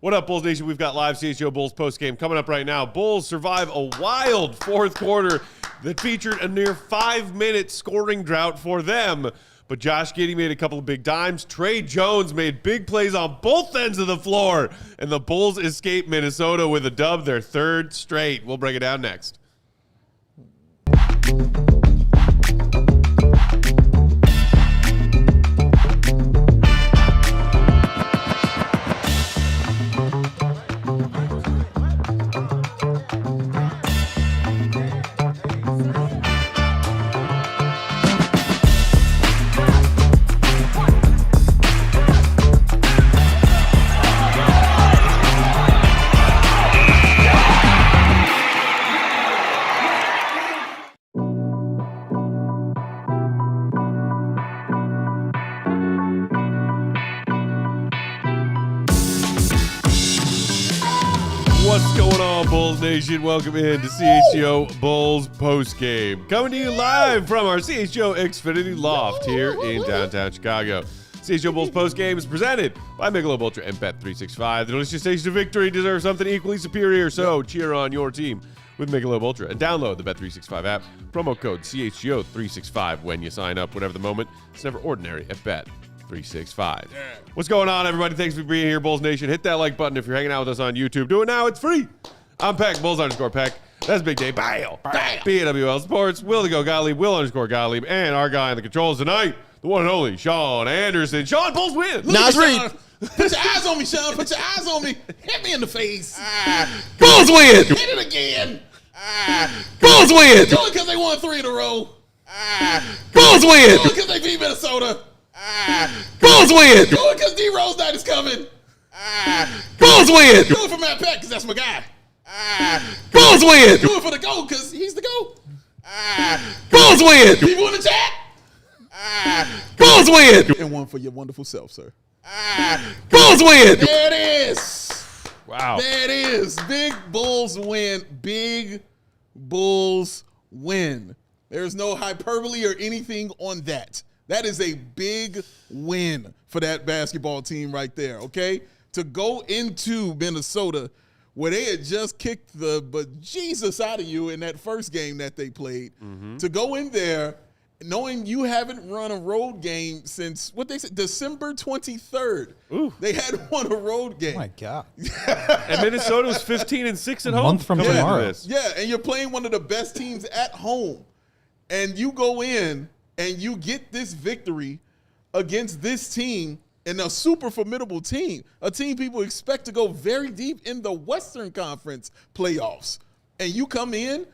What up, Bulls Nation? We've got live CHGO Bulls postgame coming up right now. Bulls survive a wild fourth quarter that featured a near 5-minute scoring drought for them. But Josh Giddey made a couple of big dimes. Trey Jones made big plays on both ends of the floor. And the Bulls escape Minnesota with a dub, their third straight. We'll break it down next. What's going on, Bulls Nation? Welcome in to CHGO Bulls postgame. Coming to you live from our CHGO Xfinity Loft here in downtown Chicago. CHGO Bulls postgame is presented by Michelob Ultra and Bet365. The delicious taste of victory deserves something equally superior, so cheer on your team with Michelob Ultra and download the Bet365 app. Promo code CHGO365 when you sign up. Whatever the moment, it's never ordinary at Bet365. What's going on, everybody? Thanks for being here, Bulls Nation. Hit that like button if you're hanging out with us on YouTube. Do it now. It's free. I'm Peck, Bulls_Peck. That's Big Dave. BWL Sports. Will Gottlieb, Will_Gottlieb, and our guy on the controls tonight, the one and only Sean Anderson. Sean, Bulls win. Nas Reed. Put your eyes on me, Sean. Put your eyes on me. Hit me in the face. Bulls win. Hit it again. Bulls win. Do it because they won 3 in a row. Bulls win. Do it because they beat Minnesota. Bulls win. Do it because D-Rose night is coming. Bulls win. Do it for Matt Peck because that's my guy. Bulls win. Do it for the GOAT because he's the GOAT. Bulls win. People in the chat. Bulls win. And one for your wonderful self, sir. Bulls win. There it is. Wow. There it is. Big Bulls win. Big Bulls win. There's no hyperbole or anything on that. That is a big win for that basketball team right there, okay? To go into Minnesota where they had just kicked the bejesus out of you in that first game that they played, to go in there knowing you haven't run a road game since, what they said, December 23rd. Ooh. They had won a road game. Oh my God. And Minnesota was 15-6 at home. Month from coming into tomorrow. this. Yeah, and you're playing one of the best teams at home. And you go in and you get this victory against this team and a super formidable team, a team people expect to go very deep in the Western Conference playoffs. And you come in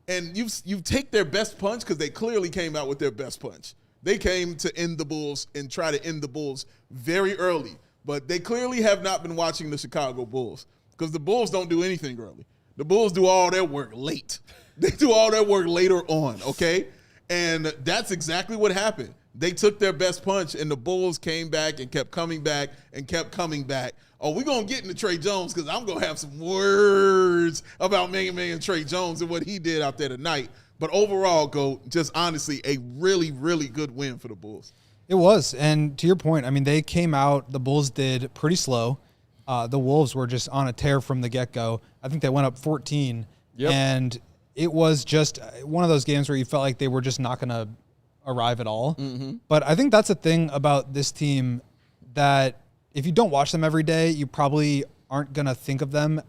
and you take their best punch because they clearly came out with their best punch. They came to end the Bulls and try to end the Bulls very early. But they clearly have not been watching the Chicago Bulls because the Bulls don't do anything early. The Bulls do all their work late. They do all their work later on, okay? And that's exactly what happened. They took their best punch, and the Bulls came back and kept coming back and kept coming back. Oh, we're going to get into Trey Jones because I'm going to have some words about Mega Man Trey Jones and what he did out there tonight. But overall, just honestly, a really, really good win for the Bulls. It was. And to your point, I mean, they came out, the Bulls did pretty slow. The Wolves were just on a tear from the get-go. I think they went up 14. Yep. And it was just one of those games where you felt like they were just not going to arrive at all. Mm-hmm. But I think that's a thing about this team that if you don't watch them every day, you probably aren't going to think of them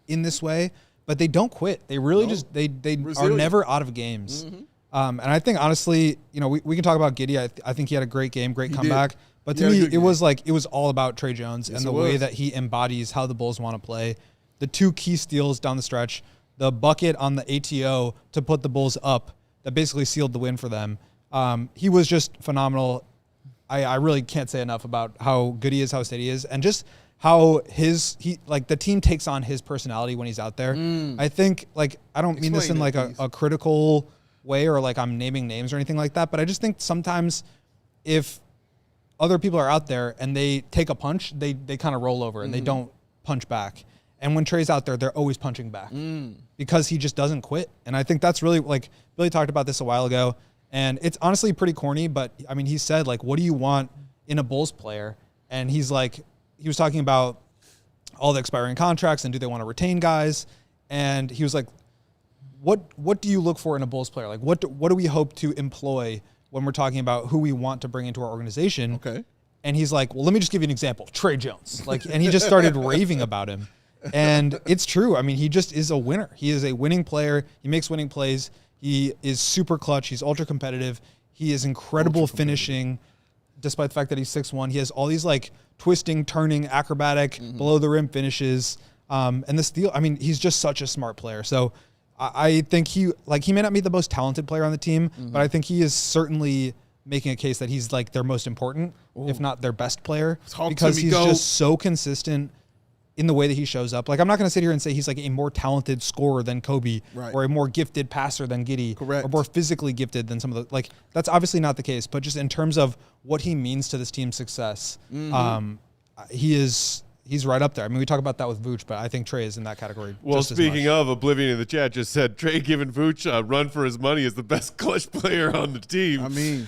in this way. But they don't quit. They really they are never out of games. Mm-hmm. And I think, honestly, you know, we can talk about Giddey. I think he had a great game, great comeback. But to me, it was all about Trey Jones and the way that he embodies how the Bulls want to play. The 2 key steals down the stretch, the bucket on the ATO to put the Bulls up that basically sealed the win for them. He was just phenomenal. I really can't say enough about how good he is, how steady he is, and just how the team takes on his personality when he's out there. I think, I don't mean this in a critical way or like I'm naming names or anything like that, but I just think sometimes if other people are out there and they take a punch, they kind of roll over and they don't punch back. And when Trey's out there, they're always punching back because he just doesn't quit. And I think that's really, Billy talked about this a while ago, and it's honestly pretty corny, but I mean, he said, what do you want in a Bulls player? And he's he was talking about all the expiring contracts and do they want to retain guys? And he was like, what do you look for in a Bulls player? Like, what do we hope to employ when we're talking about who we want to bring into our organization? Okay. And he's like, well, let me just give you an example. Tre Jones. Like, and he just started raving about him. And it's true. I mean, he just is a winner. He is a winning player. He makes winning plays. He is super clutch. He's ultra competitive. He is incredible finishing, despite the fact that he's 6'1". He has all these like twisting, turning, acrobatic, below the rim finishes. And the steal, I mean, he's just such a smart player. So I think he may not be the most talented player on the team, but I think he is certainly making a case that he's like their most important, if not their best player, because he's just so consistent in the way that he shows up. Like, I'm not going to sit here and say he's like a more talented scorer than Kobe, or a more gifted passer than Giddey, or more physically gifted than some of the, like, that's obviously not the case, but just in terms of what he means to this team's success, he's right up there. I mean, we talk about that with Vooch, but I think Tre is in that category. Well, speaking of, Oblivion in the chat just said Tre giving Vooch a run for his money is the best clutch player on the team. I mean,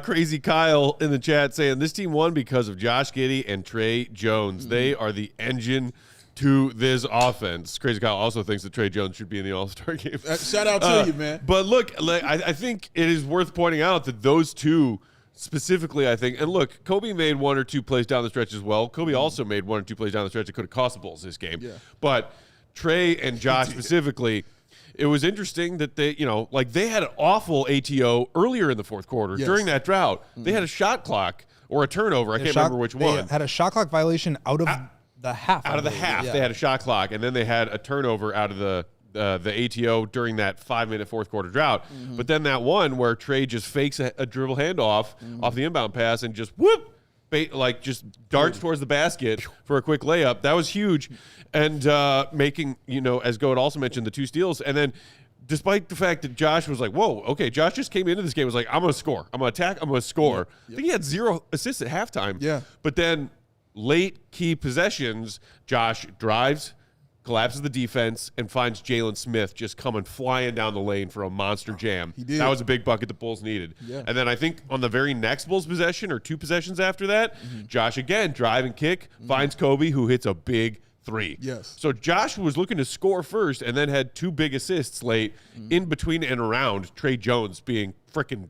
Crazy Kyle in the chat saying this team won because of Josh Giddey and Trey Jones. They are the engine to this offense. Crazy Kyle also thinks that Trey Jones should be in the All-Star game. Shout out to you, man. But look, like, I think it is worth pointing out that those two specifically, I think, and look, Kobe made one or two plays down the stretch as well. Kobe also made one or two plays down the stretch that could have cost the Bulls this game. Yeah. But Trey and Josh specifically, it was interesting that they, they had an awful ATO earlier in the fourth quarter during that drought. They had a shot clock or a turnover. I can't remember which one. They had a shot clock violation out of the half. Out of the half, they had a shot clock, and then they had a turnover out of the ATO during that 5-minute fourth quarter drought. But then that one where Trey just fakes a dribble handoff off the inbound pass and just just darts towards the basket for a quick layup. That was huge. And making, as Goat also mentioned, the 2 steals. And then despite the fact that Josh was like, whoa, okay, Josh just came into this game, was like, I'm going to score. I'm going to attack. I'm going to score. I think he had 0 assists at halftime. Yeah. But then late key possessions, Josh drives, collapses the defense, and finds Jalen Smith just coming flying down the lane for a monster jam. He did. That was a big bucket the Bulls needed. Yeah. And then I think on the very next Bulls possession or 2 possessions after that, Josh again, drive and kick, finds Kobe, who hits a big 3. Yes. So Josh was looking to score first and then had 2 big assists late in between and around Tre Jones being freaking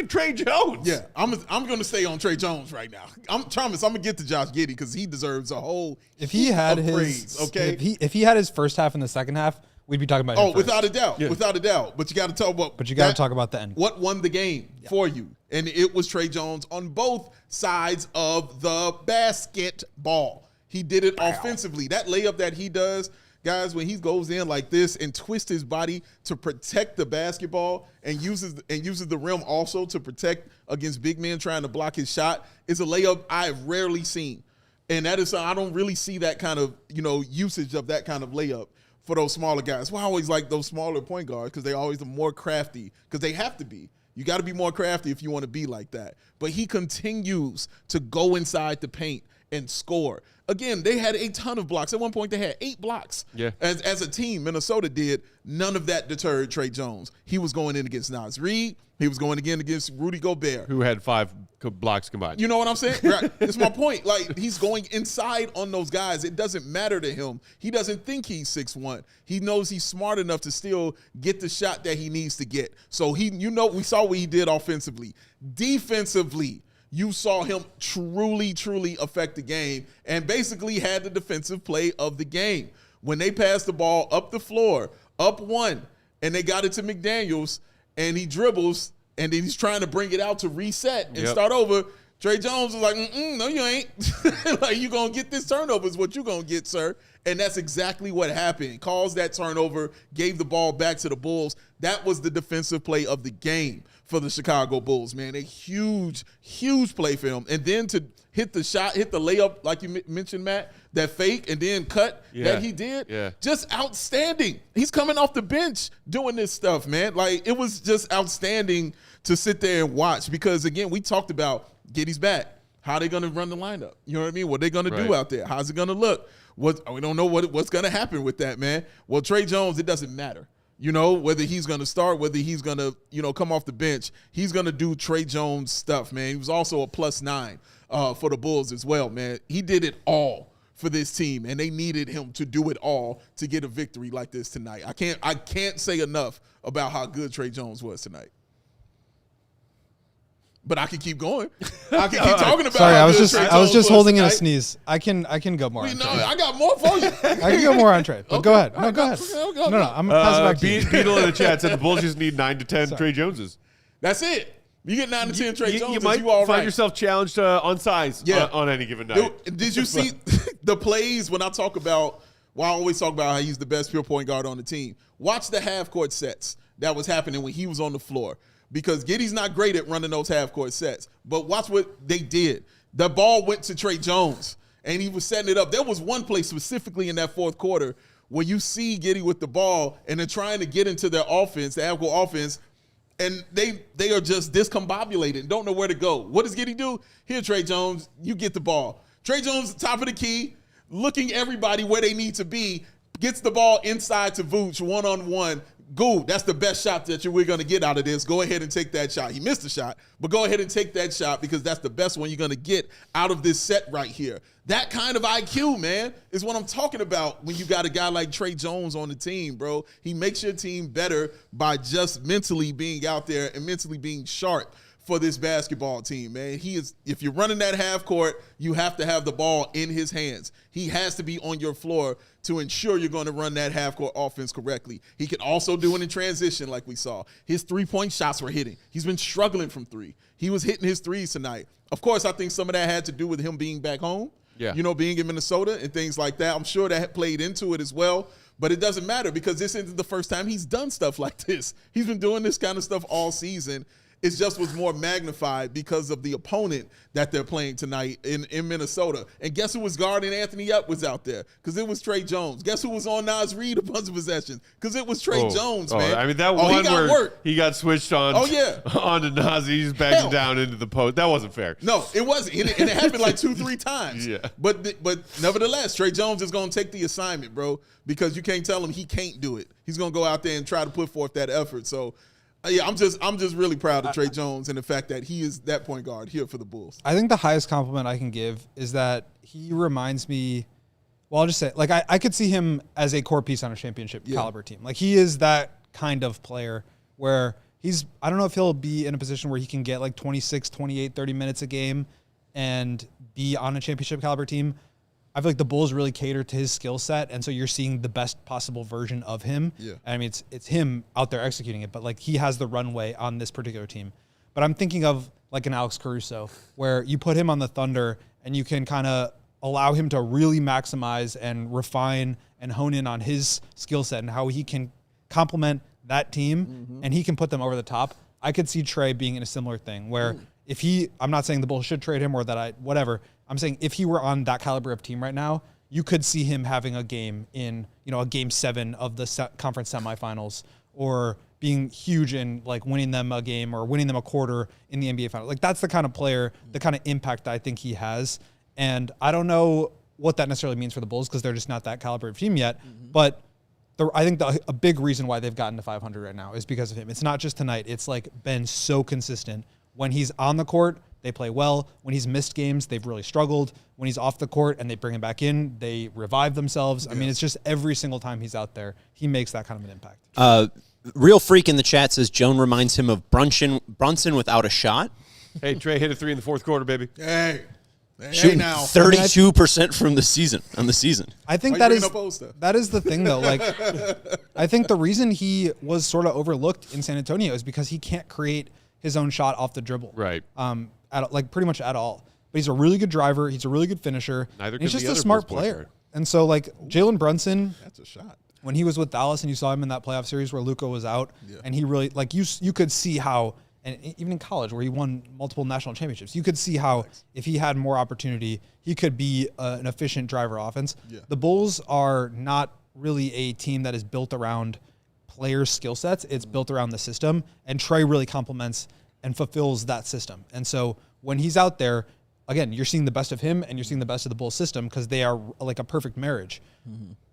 Tre Jones. Yeah, I'm going to stay on Tre Jones right now. I'm going to get to Josh Giddey because he deserves a whole if he had his praise, okay? If he had his first half and the second half, we'd be talking about him first. Without a doubt. Yeah. Without a doubt. But you got to talk about talk about the end. What won the game for you? And it was Tre Jones on both sides of the basketball. He did it offensively. That layup that he does, guys, when he goes in like this and twists his body to protect the basketball and uses the rim also to protect against big men trying to block his shot, is a layup I've rarely seen. And that is, I don't really see that kind of, usage of that kind of layup for those smaller guys. Well, I always like those smaller point guards because they always are more crafty because they have to be. You got to be more crafty if you want to be like that. But he continues to go inside the paint and score. Again, they had a ton of blocks. At one point, they had 8 blocks. Yeah. As a team, Minnesota did. None of that deterred Tre Jones. He was going in against Naz Reid. He was going again against Rudy Gobert, who had 5 blocks combined. You know what I'm saying? Right. That's my point. Like, he's going inside on those guys. It doesn't matter to him. He doesn't think he's 6'1". He knows he's smart enough to still get the shot that he needs to get. So we saw what he did offensively. Defensively, you saw him truly, truly affect the game and basically had the defensive play of the game. When they passed the ball up the floor, up 1, and they got it to McDaniels, and he dribbles, and then he's trying to bring it out to reset and start over, Tre Jones was like, no, you ain't. Like, you going to get this turnover is what you're going to get, sir. And that's exactly what happened. Caused that turnover, gave the ball back to the Bulls. That was the defensive play of the game for the Chicago Bulls, man. A huge, huge play for him. And then to hit the shot, hit the layup, like you mentioned, Matt, that fake and then cut that he did, just outstanding. He's coming off the bench doing this stuff, man. Like, it was just outstanding to sit there and watch because, again, we talked about Giddey's back. How are they going to run the lineup? You know what I mean? What are they going to do out there? How's it going to look? We don't know what's going to happen with that, man. Well, Tre Jones, it doesn't matter. Whether he's going to start, whether he's going to, come off the bench, he's going to do Tre Jones stuff, man. He was also a +9 for the Bulls as well, man. He did it all for this team, and they needed him to do it all to get a victory like this tonight. I can't say enough about how good Tre Jones was tonight. But I can keep going. I can keep talking about. Sorry, how I was good just Tre I was Jones just holding in a tonight. sneeze. I can go more. On No, Tre. I got more for you. I can go more on Tre. But go ahead. No, go ahead. Okay. No, I'm gonna pass it back to you. Beetle in the chat said the Bulls just need 9 to 10 Trey Joneses. That's it. You get 9 to 10 Tre Jones, You might you all find right. yourself challenged on size on any given night. Did you see the plays when I talk about, well, I always talk about how he's the best pure point guard on the team. Watch the half-court sets that was happening when he was on the floor. Because Giddey's not great at running those half-court sets. But watch what they did. The ball went to Tre Jones, and he was setting it up. There was one play specifically in that fourth quarter where you see Giddey with the ball, and they're trying to get into their offense, the half-court offense, and they are just discombobulated and don't know where to go. What does Giddey do? Here, Tre Jones, you get the ball. Tre Jones, top of the key, looking everybody where they need to be, gets the ball inside to Vooch one-on-one. Goon, that's the best shot that we're going to get out of this. Go ahead and take that shot. He missed the shot, but go ahead and take that shot because that's the best one you're going to get out of this set right here. That kind of IQ, man, is what I'm talking about when you got a guy like Tre Jones on the team, bro. He makes your team better by just mentally being out there and mentally being sharp for this basketball team, man. He is, if you're running that half court, you have to have the ball in his hands. He has to be on your floor to ensure you're going to run that half court offense correctly. He can also do it in transition like we saw. His three-point shots were hitting. He's been struggling from three. He was hitting his threes tonight. Of course, I think some of that had to do with him being back home, being in Minnesota and things like that. I'm sure that played into it as well. But it doesn't matter because this isn't the first time he's done stuff like this. He's been doing this kind of stuff all season. It just was more magnified because of the opponent that they're playing tonight in Minnesota. And guess who was guarding Anthony Edwards out there? Because it was Tre Jones. Guess who was on Nas Reed a bunch of possessions? Because it was Tre Jones, man. I mean, that one where he got switched on onto Nas, he just backed down into the post. That wasn't fair. No, it wasn't. And it happened like 2-3 times. Yeah. But nevertheless, Tre Jones is going to take the assignment, bro, because you can't tell him he can't do it. He's going to go out there and try to put forth that effort. So, yeah, I'm just really proud of Tre Jones and the fact that he is that point guard here for the Bulls. I think the highest compliment I can give is that he reminds me, well, I'll just say, like, I could see him as a core piece on a championship caliber team. Like, he is that kind of player where I don't know if he'll be in a position where he can get like 26, 28, 30 minutes a game and be on a championship caliber team. I feel like the Bulls really cater to his skill set, and so you're seeing the best possible version of him. Yeah. I mean, it's him out there executing it, but like he has the runway on this particular team. But I'm thinking of like an Alex Caruso, where you put him on the Thunder and you can kind of allow him to really maximize and refine and hone in on his skill set and how he can complement that team and he can put them over the top. I could see Tre being in a similar thing where I'm not saying the Bulls should trade him or that whatever. I'm saying if he were on that caliber of team right now, you could see him having a game in, a game 7 of the conference semifinals or being huge in like winning them a game or winning them a quarter in the NBA finals. Like that's the kind of player, the kind of impact that I think he has. And I don't know what that necessarily means for the Bulls because they're just not that caliber of team yet. But I think a big reason why they've gotten to 500 right now is because of him. It's not just tonight. It's like been so consistent. When he's on the court, they play well. When he's missed games, they've really struggled. When he's off the court and they bring him back in, they revive themselves. I mean, it's just every single time he's out there, he makes that kind of an impact. Real Freak in the chat says Joan reminds him of Brunson without a shot. Hey, Tre hit a 3 in the fourth quarter, baby. Hey shooting now 32% from the season. I think that is the thing though. Like, I think the reason he was sort of overlooked in San Antonio is because he can't create his own shot off the dribble. Right. Pretty much at all. But he's a really good driver. He's a really good finisher. He's just a smart player. And so like Jalen Brunson, that's a shot. When he was with Dallas and you saw him in that playoff series where Luka was out and he really like you could see how, and even in college where he won multiple national championships, you could see how if he had more opportunity, he could be an efficient driver offense. Yeah. The Bulls are not really a team that is built around players' skill sets. It's built around the system, and Tre really complements and fulfills that system. And so when he's out there, again, you're seeing the best of him and you're seeing the best of the Bulls system because they are like a perfect marriage.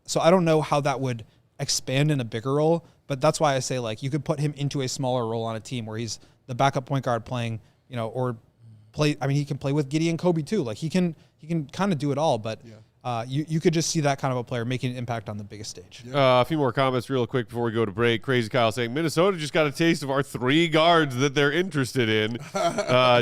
So I don't know how that would expand in a bigger role, but that's why I say like you could put him into a smaller role on a team where he's the backup point guard playing, or play. I mean, he can play with Giddey and Kobe too. Like he can kind of do it all. But You could just see that kind of a player making an impact on the biggest stage. A few more comments real quick before we go to break. Crazy Kyle saying, Minnesota just got a taste of our 3 guards that they're interested in.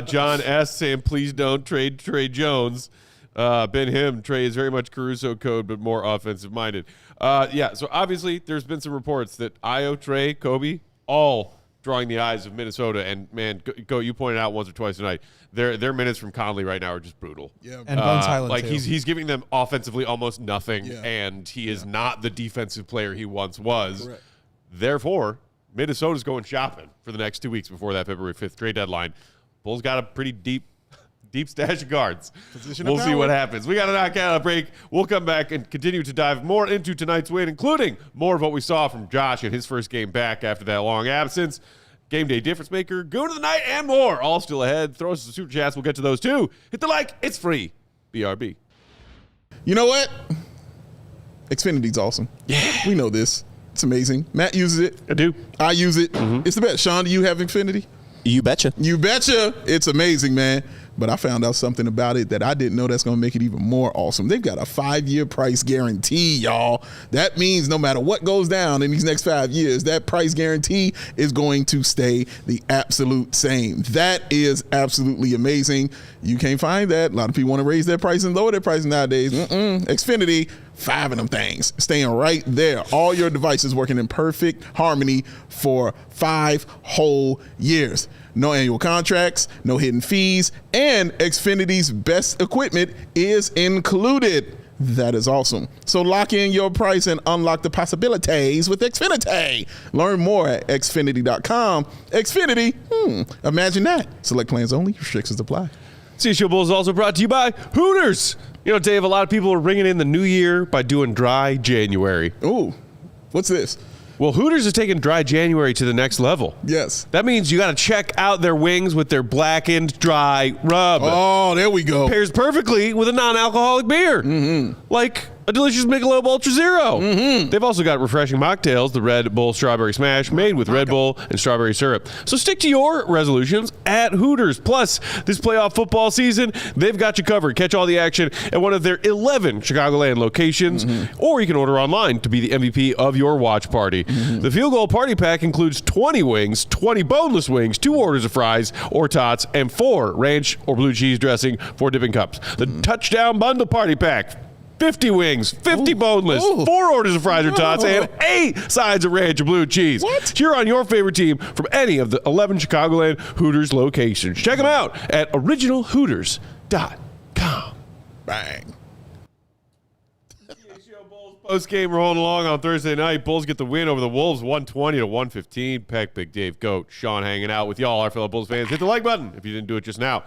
John S. saying, please don't trade Trey Jones. Trey is very much Caruso code, but more offensive-minded. So obviously there's been some reports that Io, Trey, Kobe, all drawing the eyes of Minnesota. And, man, go you pointed out once or twice tonight, their minutes from Conley right now are just brutal. Yeah, and Bones Highland like too. he's giving them offensively almost nothing, Yeah. and he is not the defensive player he once was. Correct. Therefore, Minnesota's going shopping for the next 2 weeks before that February 5th trade deadline. Bulls got a pretty deep stash of guards. Position We'll of see power. what happens. We got to knock out a break. We'll come back and continue to dive more into tonight's win, including more of what we saw from Josh in his first game back after that long absence. Game Day Difference Maker, Goon of the Night, and more. All still ahead. Throw us some super chats. We'll get to those too. Hit the like. It's free. BRB. You know what? Xfinity's awesome. Yeah. We know this. It's amazing. Matt uses it. I do. I use it. It's the best. Sean, do you have Xfinity? You betcha. You betcha. It's amazing, man. But I found out something about it that I didn't know that's going to make it even more awesome. They've got a 5-year price guarantee, y'all. That means no matter what goes down in these next 5 years, that price guarantee is going to stay the absolute same. That is absolutely amazing. You can't find that. A lot of people want to raise their price and lower their price nowadays. Xfinity, 5 of them things staying right there. All your devices working in perfect harmony for 5 whole years. No annual contracts, no hidden fees, and Xfinity's best equipment is included. That is awesome. So lock in your price and unlock the possibilities with Xfinity. Learn more at Xfinity.com. Xfinity, imagine that. Select plans only. Restrictions apply. CHGO Bulls is also brought to you by Hooters. You know, Dave, a lot of people are ringing in the new year by doing dry January. Ooh, what's this? Well, Hooters is taking dry January to the next level. Yes. That means you got to check out their wings with their blackened dry rub. Oh, there we go. Pairs perfectly with a non-alcoholic beer. Like a delicious Michelob Ultra Zero. They've also got refreshing mocktails, the Red Bull Strawberry Smash, made with Red Bull and strawberry syrup. So stick to your resolutions at Hooters. Plus, this playoff football season, they've got you covered. Catch all the action at one of their 11 Chicagoland locations, or you can order online to be the MVP of your watch party. The Field Goal Party Pack includes 20 wings, 20 boneless wings, 2 orders of fries or tots, and 4 ranch or blue cheese dressing for dipping cups. The Touchdown Bundle Party Pack, 50 wings, 50 boneless, 4 orders of fries or tots, and 8 sides of ranch or blue cheese. What? Cheer on your favorite team from any of the 11 Chicagoland Hooters locations. Check them out at originalhooters.com. Bang. Post game rolling along on Thursday night. Bulls get the win over the Wolves, 120-115. Peck, Big Dave, Goat, Sean hanging out with y'all, our fellow Bulls fans. Hit the like button if you didn't do it just now.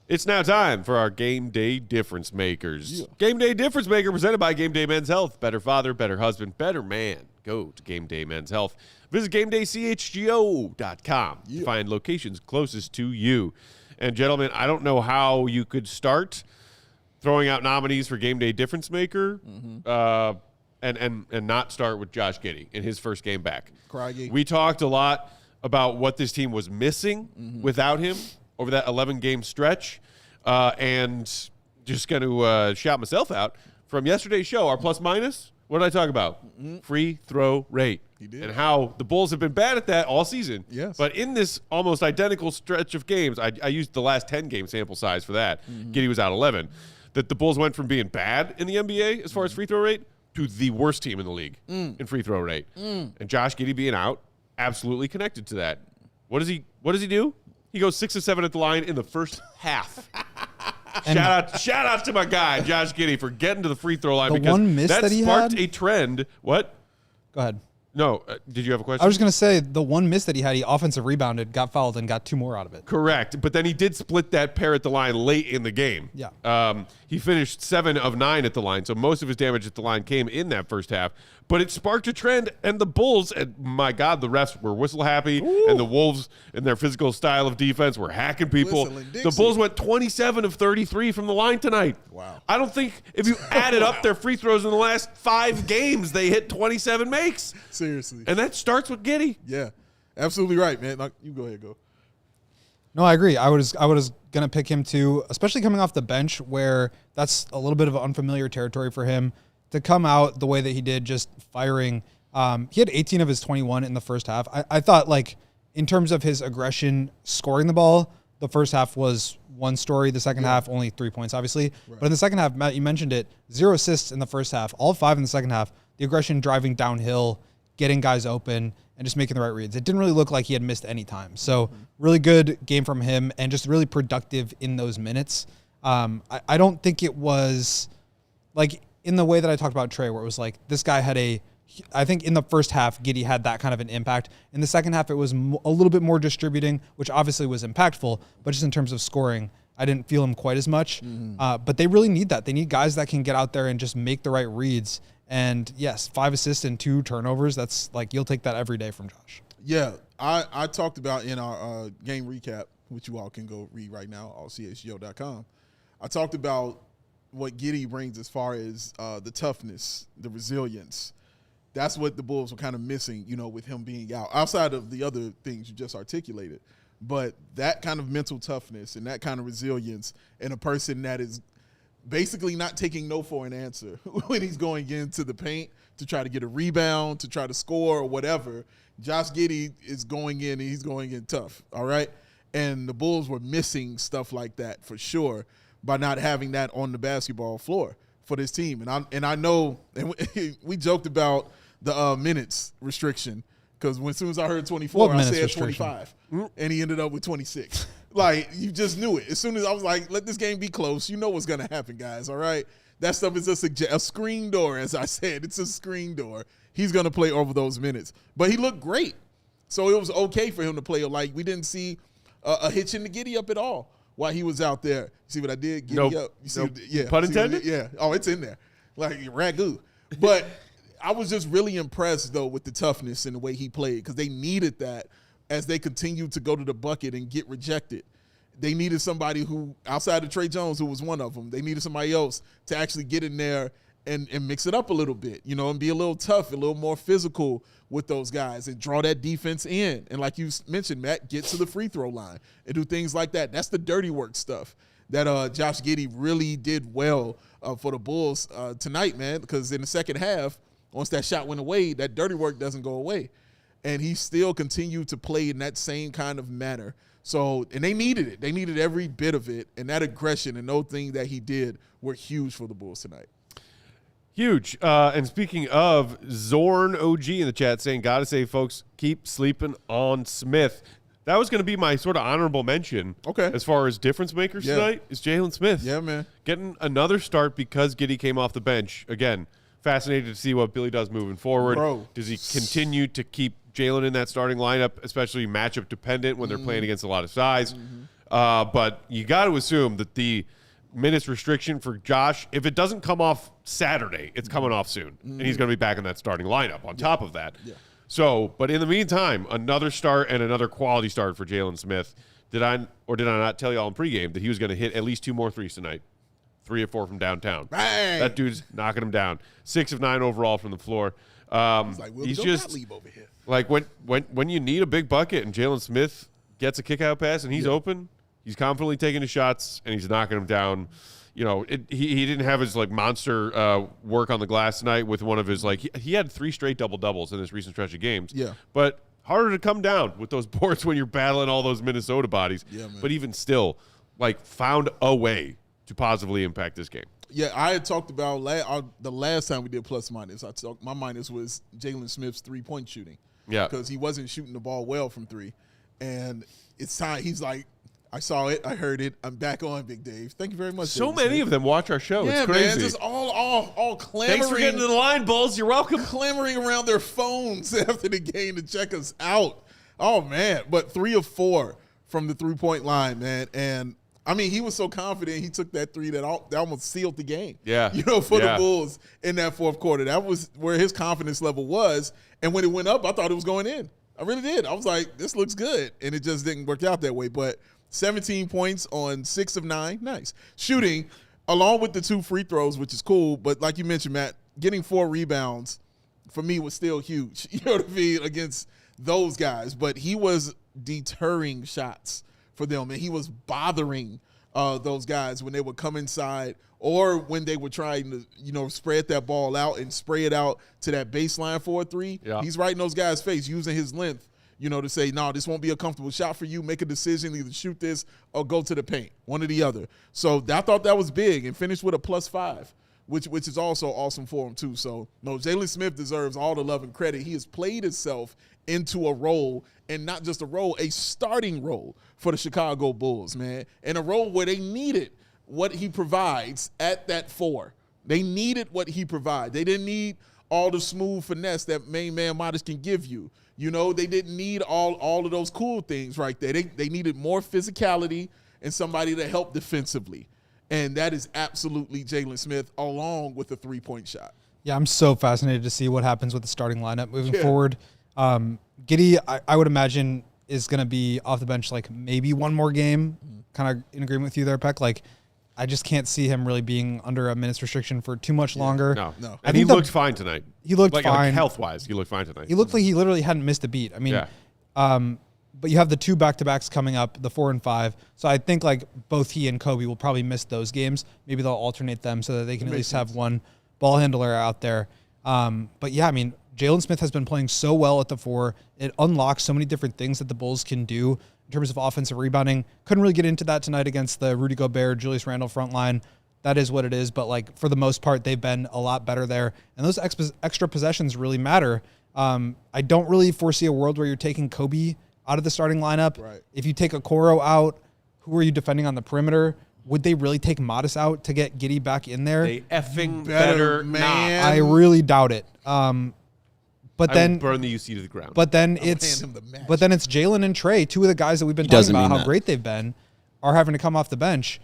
It's now time for our Game Day Difference Makers. Yeah. Game Day Difference Maker presented by Game Day Men's Health. Better father, better husband, better man. Go to Game Day Men's Health. Visit GameDayCHGO.com to find locations closest to you. And gentlemen, I don't know how you could start throwing out nominees for Game Day Difference Maker and not start with Josh Giddey in his first game back. Craigie. We talked a lot about what this team was missing without him over that 11-game stretch, and just going to shout myself out from yesterday's show, our plus-minus. What did I talk about? Free throw rate. He did. And how the Bulls have been bad at that all season. Yes. But in this almost identical stretch of games, I used the last 10-game sample size for that. Giddey was out 11. That the Bulls went from being bad in the NBA as far as free throw rate to the worst team in the league in free throw rate. And Josh Giddey being out absolutely connected to that. What does he do? He goes 6 of 7 at the line in the first half. Shout out to my guy Josh Giddey for getting to the free throw line, The because one miss that he sparked had? a trend. What? Go ahead. No, did you have a question? I was just going to say the one miss that he had, he offensive rebounded, got fouled, and got 2 more out of it. Correct, but then he did split that pair at the line late in the game. Yeah. He finished 7 of 9 at the line, so most of his damage at the line came in that first half. But it sparked a trend, and the Bulls, and my God, the refs were whistle happy, and the Wolves, in their physical style of defense, were hacking people. Whistling The Dixie. Bulls went 27 of 33 from the line tonight. Wow. I don't think if you added up their free throws in the last 5 games, they hit 27 makes. Seriously. And that starts with Giddey. Yeah, absolutely right, man. You go ahead, go. No, I agree. I was gonna pick him too, especially coming off the bench, where that's a little bit of unfamiliar territory for him to come out the way that he did, just firing. He had 18 of his 21 in the first half. I thought, like, in terms of his aggression, scoring the ball, the first half was one story. The second half, only 3 points, obviously. Right. But in the second half, Matt, you mentioned it, 0 assists in the first half, all 5 in the second half. The aggression driving downhill, getting guys open, and just making the right reads. It didn't really look like he had missed any time. So really good game from him and just really productive in those minutes. I don't think it was like in the way that I talked about Trey, where it was like this guy had I think in the first half, Giddey had that kind of an impact. In the second half, it was a little bit more distributing, which obviously was impactful, but just in terms of scoring, I didn't feel him quite as much. But they really need that. They need guys that can get out there and just make the right reads. And yes, 5 assists and 2 turnovers. That's like, you'll take that every day from Josh. Yeah, I talked about in our game recap, which you all can go read right now, ALLCITY.com. I talked about what Giddey brings as far as the toughness, the resilience. That's what the Bulls were kind of missing, with him being out, outside of the other things you just articulated. But that kind of mental toughness and that kind of resilience in a person that is basically not taking no for an answer when he's going into the paint to try to get a rebound, to try to score or whatever. Josh Giddey is going in and he's going in tough, all right? And the Bulls were missing stuff like that for sure by not having that on the basketball floor for this team. And I know, and we joked about the minutes restriction, because as soon as I heard 24, I said 25, and he ended up with 26. Like, you just knew it. As soon as I was like, let this game be close, you know what's going to happen, guys, all right? That stuff is a screen door, as I said. It's a screen door. He's going to play over those minutes. But he looked great. So it was okay for him to play. Like, we didn't see a hitch in the Giddey up at all while he was out there. You see what I did? Giddey up. You see nope. Yeah. Pun intended? Yeah. Oh, it's in there. Like, ragu. But I was just really impressed, though, with the toughness and the way he played, because they needed that as they continued to go to the bucket and get rejected. They needed somebody who, outside of Trey Jones, who was one of them, they needed somebody else to actually get in there and mix it up a little bit, and be a little tough, a little more physical with those guys and draw that defense in. And like you mentioned, Matt, get to the free throw line and do things like that. That's the dirty work stuff that Josh Giddey really did well for the Bulls tonight, man, because in the second half, once that shot went away, that dirty work doesn't go away. And he still continued to play in that same kind of manner. So, and they needed it. They needed every bit of it. And that aggression and those things that he did were huge for the Bulls tonight. Huge. And speaking of, Zorn OG in the chat saying, gotta say, folks, keep sleeping on Smith. That was going to be my sort of honorable mention. Okay. As far as difference makers tonight, is Jalen Smith. Yeah, man. Getting another start because Giddey came off the bench. Again, fascinated to see what Billy does moving forward. Bro. Does he continue to keep Jalen in that starting lineup, especially matchup dependent when they're playing against a lot of size? But you got to assume that the minutes restriction for Josh, if it doesn't come off Saturday, it's coming off soon. And he's going to be back in that starting lineup on top of that. Yeah. So, but in the meantime, another start and another quality start for Jalen Smith. Did I not tell y'all in pregame that he was going to hit at least 2 more threes tonight? 3 or 4 from downtown. Bang! That dude's knocking him down. 6 of 9 overall from the floor. He's just over here. Like when you need a big bucket and Jalen Smith gets a kick-out pass and he's open, he's confidently taking his shots and he's knocking them down. He didn't have his monster work on the glass tonight with one of his he had 3 straight double-doubles in this recent stretch of games. Yeah. But harder to come down with those boards when you're battling all those Minnesota bodies. Yeah, man. But even still, found a way to positively impact this game. Yeah, I had talked about the last time we did plus minus. My minus was Jalen Smith's 3-point shooting. Yeah. Because he wasn't shooting the ball well from 3. And it's time. He's like, I saw it. I heard it. I'm back on, Big Dave. Thank you very much. So Jalen many Smith. of them watch our show. Yeah, it's crazy. man. Just all clamoring. Thanks for getting to the line, Bulls. You're welcome. Clamoring around their phones after the game to check us out. Oh, man. But 3 of 4 from the 3-point line, man. And I mean, he was so confident he took that 3 that almost sealed the game. Yeah. For the Bulls in that fourth quarter. That was where his confidence level was. And when it went up, I thought it was going in. I really did. I was like, this looks good. And it just didn't work out that way. But 17 points on 6 of 9. Nice. Shooting, along with the 2 free throws, which is cool. But like you mentioned, Matt, getting 4 rebounds for me was still huge. You know what I mean? Against those guys. But he was deterring shots for them, and he was bothering those guys when they would come inside or when they were trying to, spread that ball out and spray it out to that baseline for a three. Yeah. He's right in those guys' face using his length, to say, no, this won't be a comfortable shot for you. Make a decision, either shoot this or go to the paint, one or the other. So I thought that was big, and finished with a +5. Which is also awesome for him, too. So, no, Jalen Smith deserves all the love and credit. He has played himself into a role, and not just a role, a starting role for the Chicago Bulls, man. And a role where they needed what he provides at that 4. They needed what he provides. They didn't need all the smooth finesse that main man Modest can give you. They didn't need all of those cool things right there. They needed more physicality and somebody to help defensively. And that is absolutely Jalen Smith, along with the 3-point shot. Yeah, I'm so fascinated to see what happens with the starting lineup moving forward. Giddey, I would imagine, is going to be off the bench like maybe one more game, kind of in agreement with you there, Peck. Like, I just can't see him really being under a minutes restriction for too much longer. No. And he looked fine tonight. He looked like fine. Health-wise, he looked fine tonight. He looked like he literally hadn't missed a beat. I mean, but you have the 2 back-to-backs coming up, the 4 and 5. So I think like both he and Kobe will probably miss those games. Maybe they'll alternate them so that they can at least have one ball handler out there. But yeah, I mean, Jalen Smith has been playing so well at the 4. It unlocks so many different things that the Bulls can do in terms of offensive rebounding. Couldn't really get into that tonight against the Rudy Gobert, Julius Randle front line. That is what it is. But like for the most part, they've been a lot better there. And those extra possessions really matter. I don't really foresee a world where you're taking Kobe out of the starting lineup. Right. If you take Okoro out, who are you defending on the perimeter? Would they really take Modest out to get Giddey back in there? They effing better man. not. I really doubt it. But I then will burn the UC to the ground. But then hand it's him the match. Jalen and Trey, 2 of the guys that we've been talking doesn't about mean how that. great they've been, are having to come off the bench.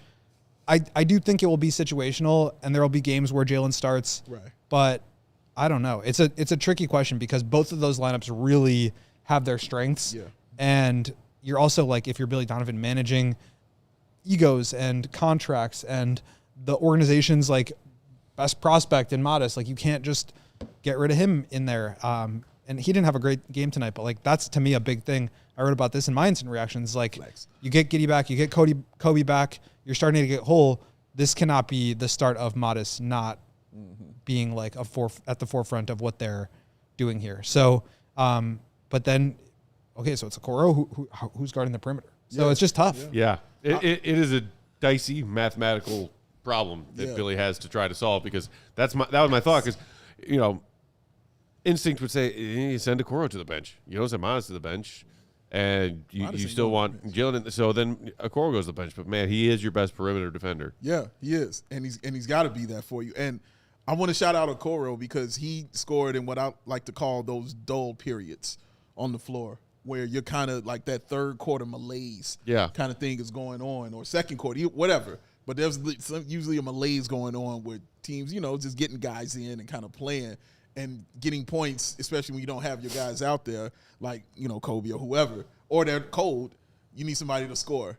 I do think it will be situational, and there will be games where Jalen starts. Right. But I don't know. It's a tricky question because both of those lineups really have their strengths. Yeah. And you're also like, if you're Billy Donovan, managing egos and contracts and the organization's like best prospect and Modest, like you can't just get rid of him in there. And he didn't have a great game tonight, but like that's to me a big thing. I wrote about this in my instant reactions. Like you get Giddey back, you get Kobe back, you're starting to get whole. This cannot be the start of Modest not being like at the forefront of what they're doing here. So, but then, okay, so it's Okoro who's guarding the perimeter. So it's just tough. Yeah. It is a dicey mathematical problem that Billy has to try to solve because that was my thought because, instinct would say you send Okoro to the bench. You don't send Modest to the bench. And you still want Jalen. So then Okoro goes to the bench. But, man, he is your best perimeter defender. Yeah, he is. And he's got to be that for you. And I want to shout out Okoro because he scored in what I like to call those dull periods on the floor where you're kind of like that third quarter malaise kind of thing is going on, or second quarter, whatever. But there's usually a malaise going on with teams, just getting guys in and kind of playing and getting points, especially when you don't have your guys out there like, Kobe or whoever, or they're cold. You need somebody to score.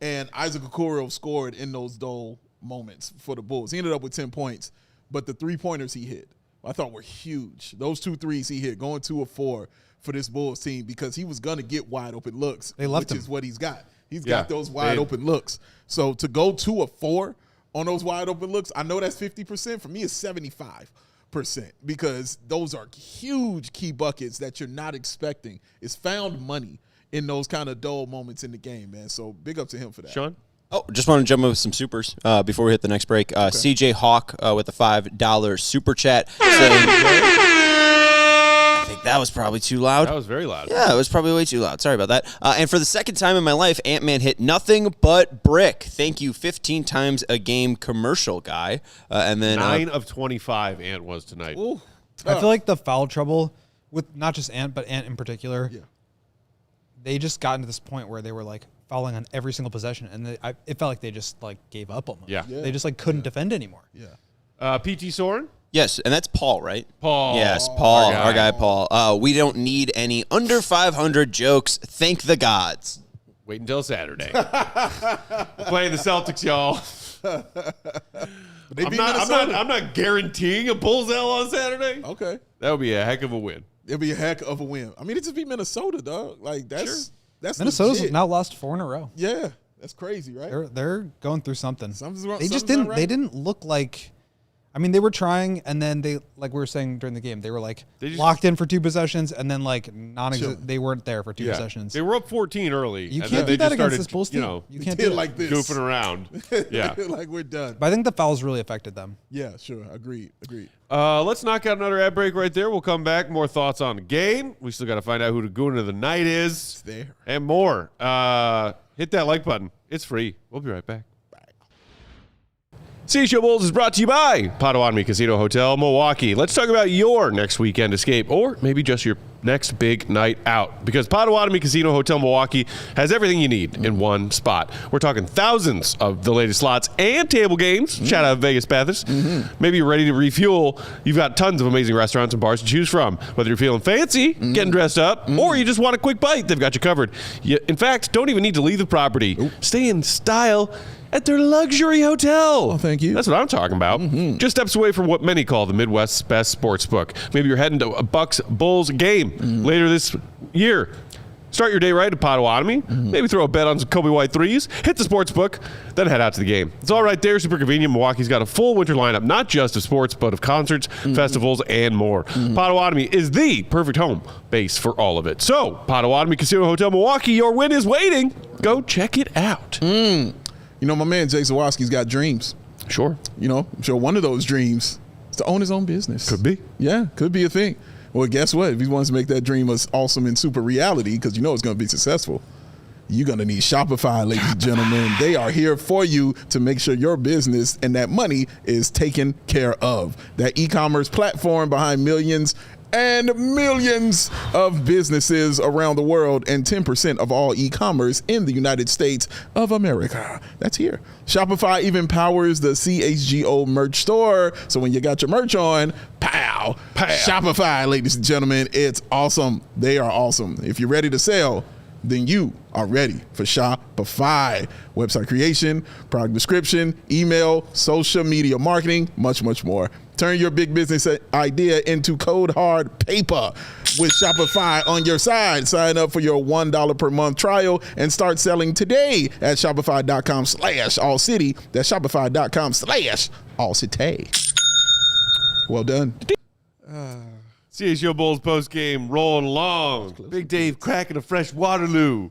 And Isaac Okoro scored in those dull moments for the Bulls. He ended up with 10 points, but the 3-pointers he hit, I thought were huge. Those 2 threes he hit, going 2 of 4 for this Bulls team because he was going to get wide open looks, which is what he's got. He's got those wide open looks. So to go 2 of 4 on those wide open looks, I know that's 50%. For me, it's 75%. Because those are huge key buckets that you're not expecting. It's found money in those kind of dull moments in the game, man. So big up to him for that. Sean? Oh, just want to jump in with some supers before we hit the next break. CJ Hawk with a $5 super chat saying, I think that was probably too loud. That was very loud. Yeah, it was probably way too loud. Sorry about that. And for the second time in my life, Ant-Man hit nothing but brick. Thank you, 15 times a game commercial guy. And then 9 of 25 Ant was tonight. Ooh, I feel like the foul trouble with not just Ant, but Ant in particular, they just got into this point where they were like fouling on every single possession, and it felt like they just like gave up almost. Yeah. They just like couldn't defend anymore. Yeah. PT Soren? yes, and that's Paul, right? Paul. Yes, Paul, Our guy. our guy Paul. We don't need any under 500 jokes. Thank the gods. Wait until Saturday. We're playing the Celtics, y'all. They beat Minnesota. I'm not guaranteeing a Bulls L on Saturday. Okay. That would be a heck of a win. It'd be a heck of a win. I mean, it just beat Minnesota, dog. Like, that's That's Minnesota's legit. now lost 4 in a row. Yeah, that's crazy, right? They're going through something. Something's wrong. They just something's didn't. not right. They didn't look like. I mean, they were trying, and then they, like we were saying during the game, they were like locked in for 2 possessions, and then like they weren't there for 2 possessions. They were up 14 early. You and can't then do that they against just this Bulls team. You know, You can't did do it like this. goofing around. Yeah. Like we're done. But I think the fouls really affected them. Yeah, sure. Agreed. Let's knock out another ad break right there. We'll come back. More thoughts on the game. We still got to find out who the Goon of the night is. There. And more. Hit that like button. It's free. We'll be right back. CHGO Bulls is brought to you by Potawatomi Casino Hotel, Milwaukee. Let's talk about your next weekend escape, or maybe just your next big night out, because Potawatomi Casino Hotel Milwaukee has everything you need in one spot. We're talking thousands of the latest slots and table games. Shout out Vegas Bathurst. Maybe you're ready to refuel. You've got tons of amazing restaurants and bars to choose from. Whether you're feeling fancy, getting dressed up, or you just want a quick bite, they've got you covered. You, in fact, don't even need to leave the property. Stay in style at their luxury hotel. Oh, thank you. That's what I'm talking about. Just steps away from what many call the Midwest's best sports book. Maybe you're heading to a Bucks Bulls game later this year. Start your day right at Potawatomi. Maybe throw a bet on some Kobe White threes. Hit the sports book, then head out to the game. It's all right there. Super convenient. Milwaukee's got a full winter lineup, not just of sports, but of concerts, festivals, and more. Potawatomi is the perfect home base for all of it. So, Potawatomi Casino Hotel Milwaukee, your win is waiting. Go check it out. You know, my man Jay Zawoski's got dreams. Sure. You know, I'm sure one of those dreams is to own his own business. Could be. Yeah, could be a thing. Well, guess what? If he wants to make that dream as awesome and super reality, because you know it's going to be successful, you're going to need Shopify, ladies and gentlemen. They are here for you to make sure your business and that money is taken care of. That e-commerce platform behind millions and millions of businesses around the world, and 10% of all e-commerce in the United States of America. That's here. Shopify even powers the CHGO merch store. So when you got your merch on, pow. Shopify, ladies and gentlemen, it's awesome. They are awesome. If you're ready to sell, then you are ready for Shopify. Website creation, product description, email, social media marketing, much, much more. Turn your big business idea into code hard paper with Shopify on your side. Sign up for your $1 per month trial and start selling today at shopify.com/allcity. That's shopify.com/allcity. Well done. CHGO Bulls post game rolling along. Big Dave cracking a fresh Waterloo.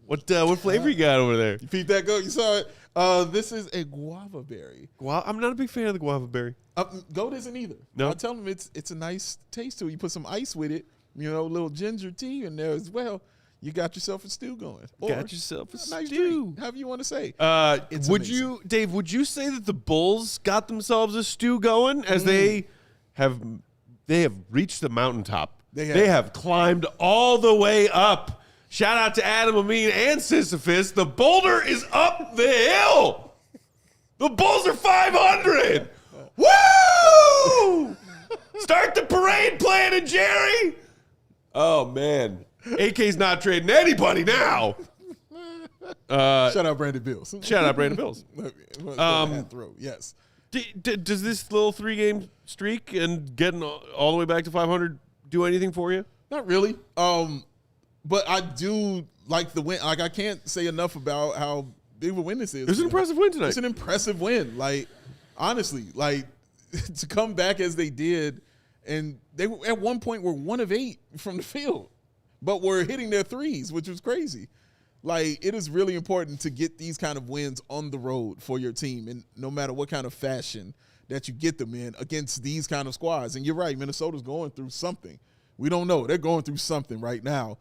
What flavor you got over there? You peeped that goat? You saw it? This is a guava berry. I'm not a big fan of the guava berry. Goat isn't either. No? I tell them it's a nice taste to it. You put some ice with it, you know, a little ginger tea in there as well. You got yourself a stew going. Or Got yourself a nice stew. drink, however you want to say. It's would amazing. you, Dave? Would you say that the Bulls got themselves a stew going as they have reached the mountaintop? They have. Climbed all the way up. Shout out to Adam Amin and Sisyphus. The boulder is up the hill. The Bulls are 500. Woo! Start the parade planning, Jerry. Oh man, AK's not trading anybody now. Shout out Brandon Bills. Shout out Brandon Bills. Yes. Does this little 3-game streak and getting all the way back to 500 do anything for you? Not really. But I do like the win. Like, I can't say enough about how big of a win this is. It's an impressive win tonight. It's an impressive win. Like, honestly, like to come back as they did, and they at one point were 1 of 8 from the field, but were hitting their threes, which was crazy. Like, it is really important to get these kind of wins on the road for your team, and no matter what kind of fashion that you get them in against these kind of squads. And you're right, Minnesota's going through something. We don't know. They're going through something right now.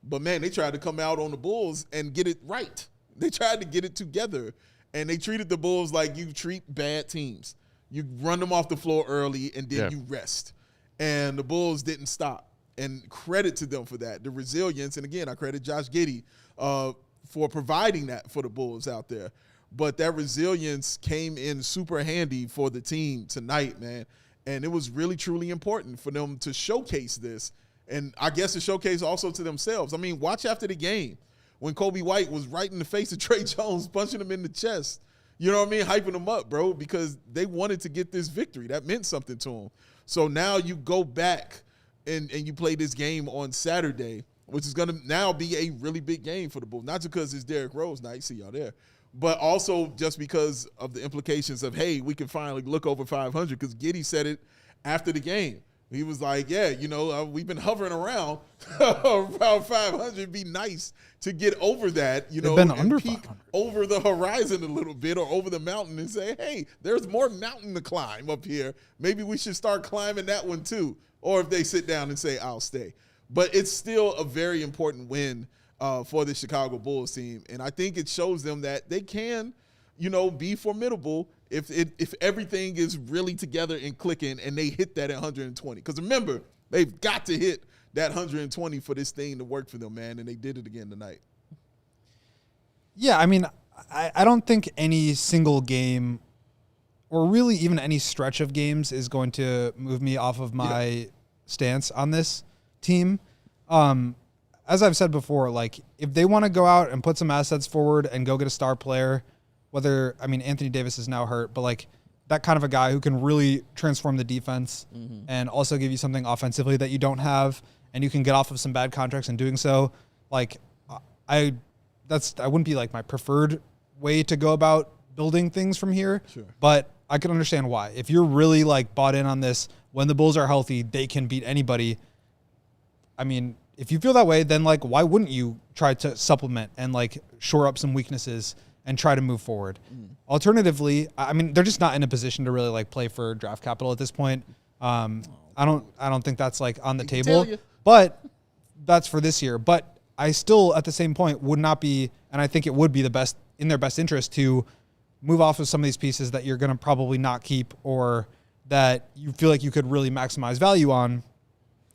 But, man, they tried to come out on the Bulls and get it right. They tried to get it together, and they treated the Bulls like you treat bad teams. You run them off the floor early, and then you rest. And the Bulls didn't stop. And credit to them for that, the resilience. And, again, I credit Josh Giddey for providing that for the Bulls out there. But that resilience came in super handy for the team tonight, man. And it was really, truly important for them to showcase this. And I guess to showcase also to themselves. I mean, watch after the game when Kobe White was right in the face of Trey Jones, punching him in the chest. You know what I mean? Hyping him up, bro, because they wanted to get this victory. That meant something to them. So now you go back and you play this game on Saturday, which is going to now be a really big game for the Bulls. Not just because it's Derrick Rose night, see y'all there, but also just because of the implications of, hey, we can finally look over 500, because Giddey said it after the game. He was like, yeah, we've been hovering around 500. It'd be nice to get over that, been under peek 500. over the horizon a little bit or over the mountain and say, hey, there's more mountain to climb up here. Maybe we should start climbing that one too. Or if they sit down and say, I'll stay. But it's still a very important win for the Chicago Bulls team. And I think it shows them that they can, be formidable if everything is really together and clicking and they hit that at 120. Because remember, they've got to hit that 120 for this thing to work for them, man. And they did it again tonight. Yeah, I mean, I don't think any single game or really even any stretch of games is going to move me off of my stance on this team. As I've said before, like, if they want to go out and put some assets forward and go get a star player, Anthony Davis is now hurt, but like that kind of a guy who can really transform the defense and also give you something offensively that you don't have, and you can get off of some bad contracts in doing so. Like, I wouldn't be like my preferred way to go about building things from here, but I can understand why. If you're really like bought in on this, when the Bulls are healthy, they can beat anybody. I mean, if you feel that way, then like, why wouldn't you try to supplement and like shore up some weaknesses and try to move forward? Alternatively, I mean, they're just not in a position to really like play for draft capital at this point. I don't think that's like on the table, but that's for this year. But I still, at the same point, would not be, and I think it would be in their best interest to move off of some of these pieces that you're going to probably not keep, or that you feel like you could really maximize value on.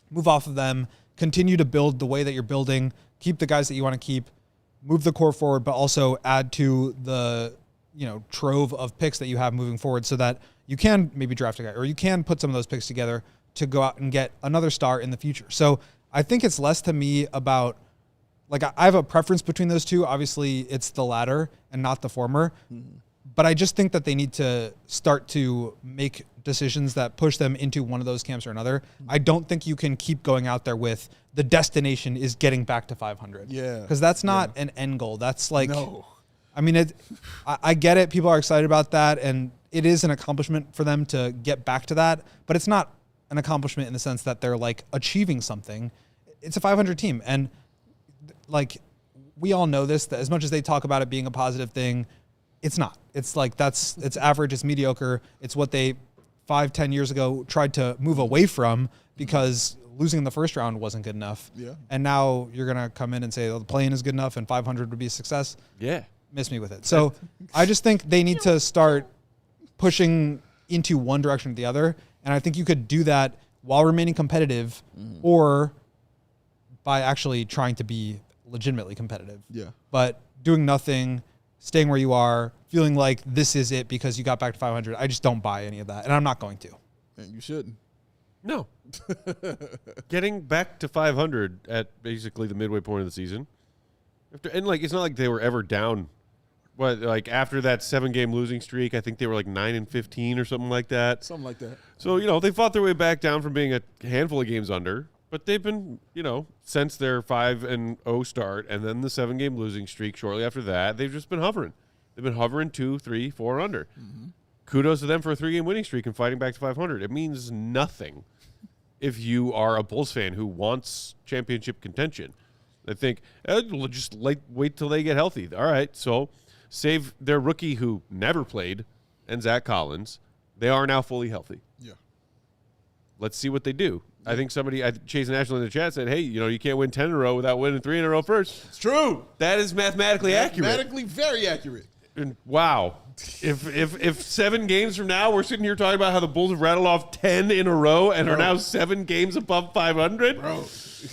Move off of them, continue to build the way that you're building, keep the guys that you want to keep, move the core forward, but also add to the, trove of picks that you have moving forward, so that you can maybe draft a guy, or you can put some of those picks together to go out and get another star in the future. So I think it's less to me about, like, I have a preference between those two. Obviously, it's the latter and not the former. But I just think that they need to start to make decisions that push them into one of those camps or another. I don't think you can keep going out there with the destination is getting back to 500. Yeah. Because that's not an end goal. That's like, No. I mean, I get it. People are excited about that, and it is an accomplishment for them to get back to that. But it's not an accomplishment in the sense that they're like achieving something. It's a 500 team. And like, we all know this, that as much as they talk about it being a positive thing, it's not. It's like, it's average, it's mediocre. It's what they 5-10 years ago tried to move away from because losing in the first round wasn't good enough. Yeah. And now you're going to come in and say, the play-in is good enough and 500 would be a success. Yeah. Miss me with it. So I just think they need to start pushing into one direction or the other. And I think you could do that while remaining competitive or by actually trying to be legitimately competitive. Yeah. But doing nothing, staying where you are, feeling like this is it because you got back to 500. I just don't buy any of that, and I'm not going to. And you shouldn't. No. Getting back to 500 at basically the midway point of the season. And like, it's not like they were ever down. What, like after that 7-game losing streak, I think they were like 9-15 or something like that. Something like that. So, they fought their way back down from being a handful of games under. But they've been, since their 5-0 start and then the 7-game losing streak shortly after that, they've just been hovering. They've been hovering 2, 3, 4 under. Kudos to them for a 3-game winning streak and fighting back to 500. It means nothing if you are a Bulls fan who wants championship contention. I think, we'll just wait till they get healthy. All right, so save their rookie who never played and Zach Collins. They are now fully healthy. Yeah. Let's see what they do. I think Chase National in the chat said, hey, you can't win 10 in a row without winning 3 in a row first. It's true. That is mathematically accurate. Mathematically very accurate. And wow. If 7 games from now we're sitting here talking about how the Bulls have rattled off 10 in a row and are now 7 games above 500. Bro.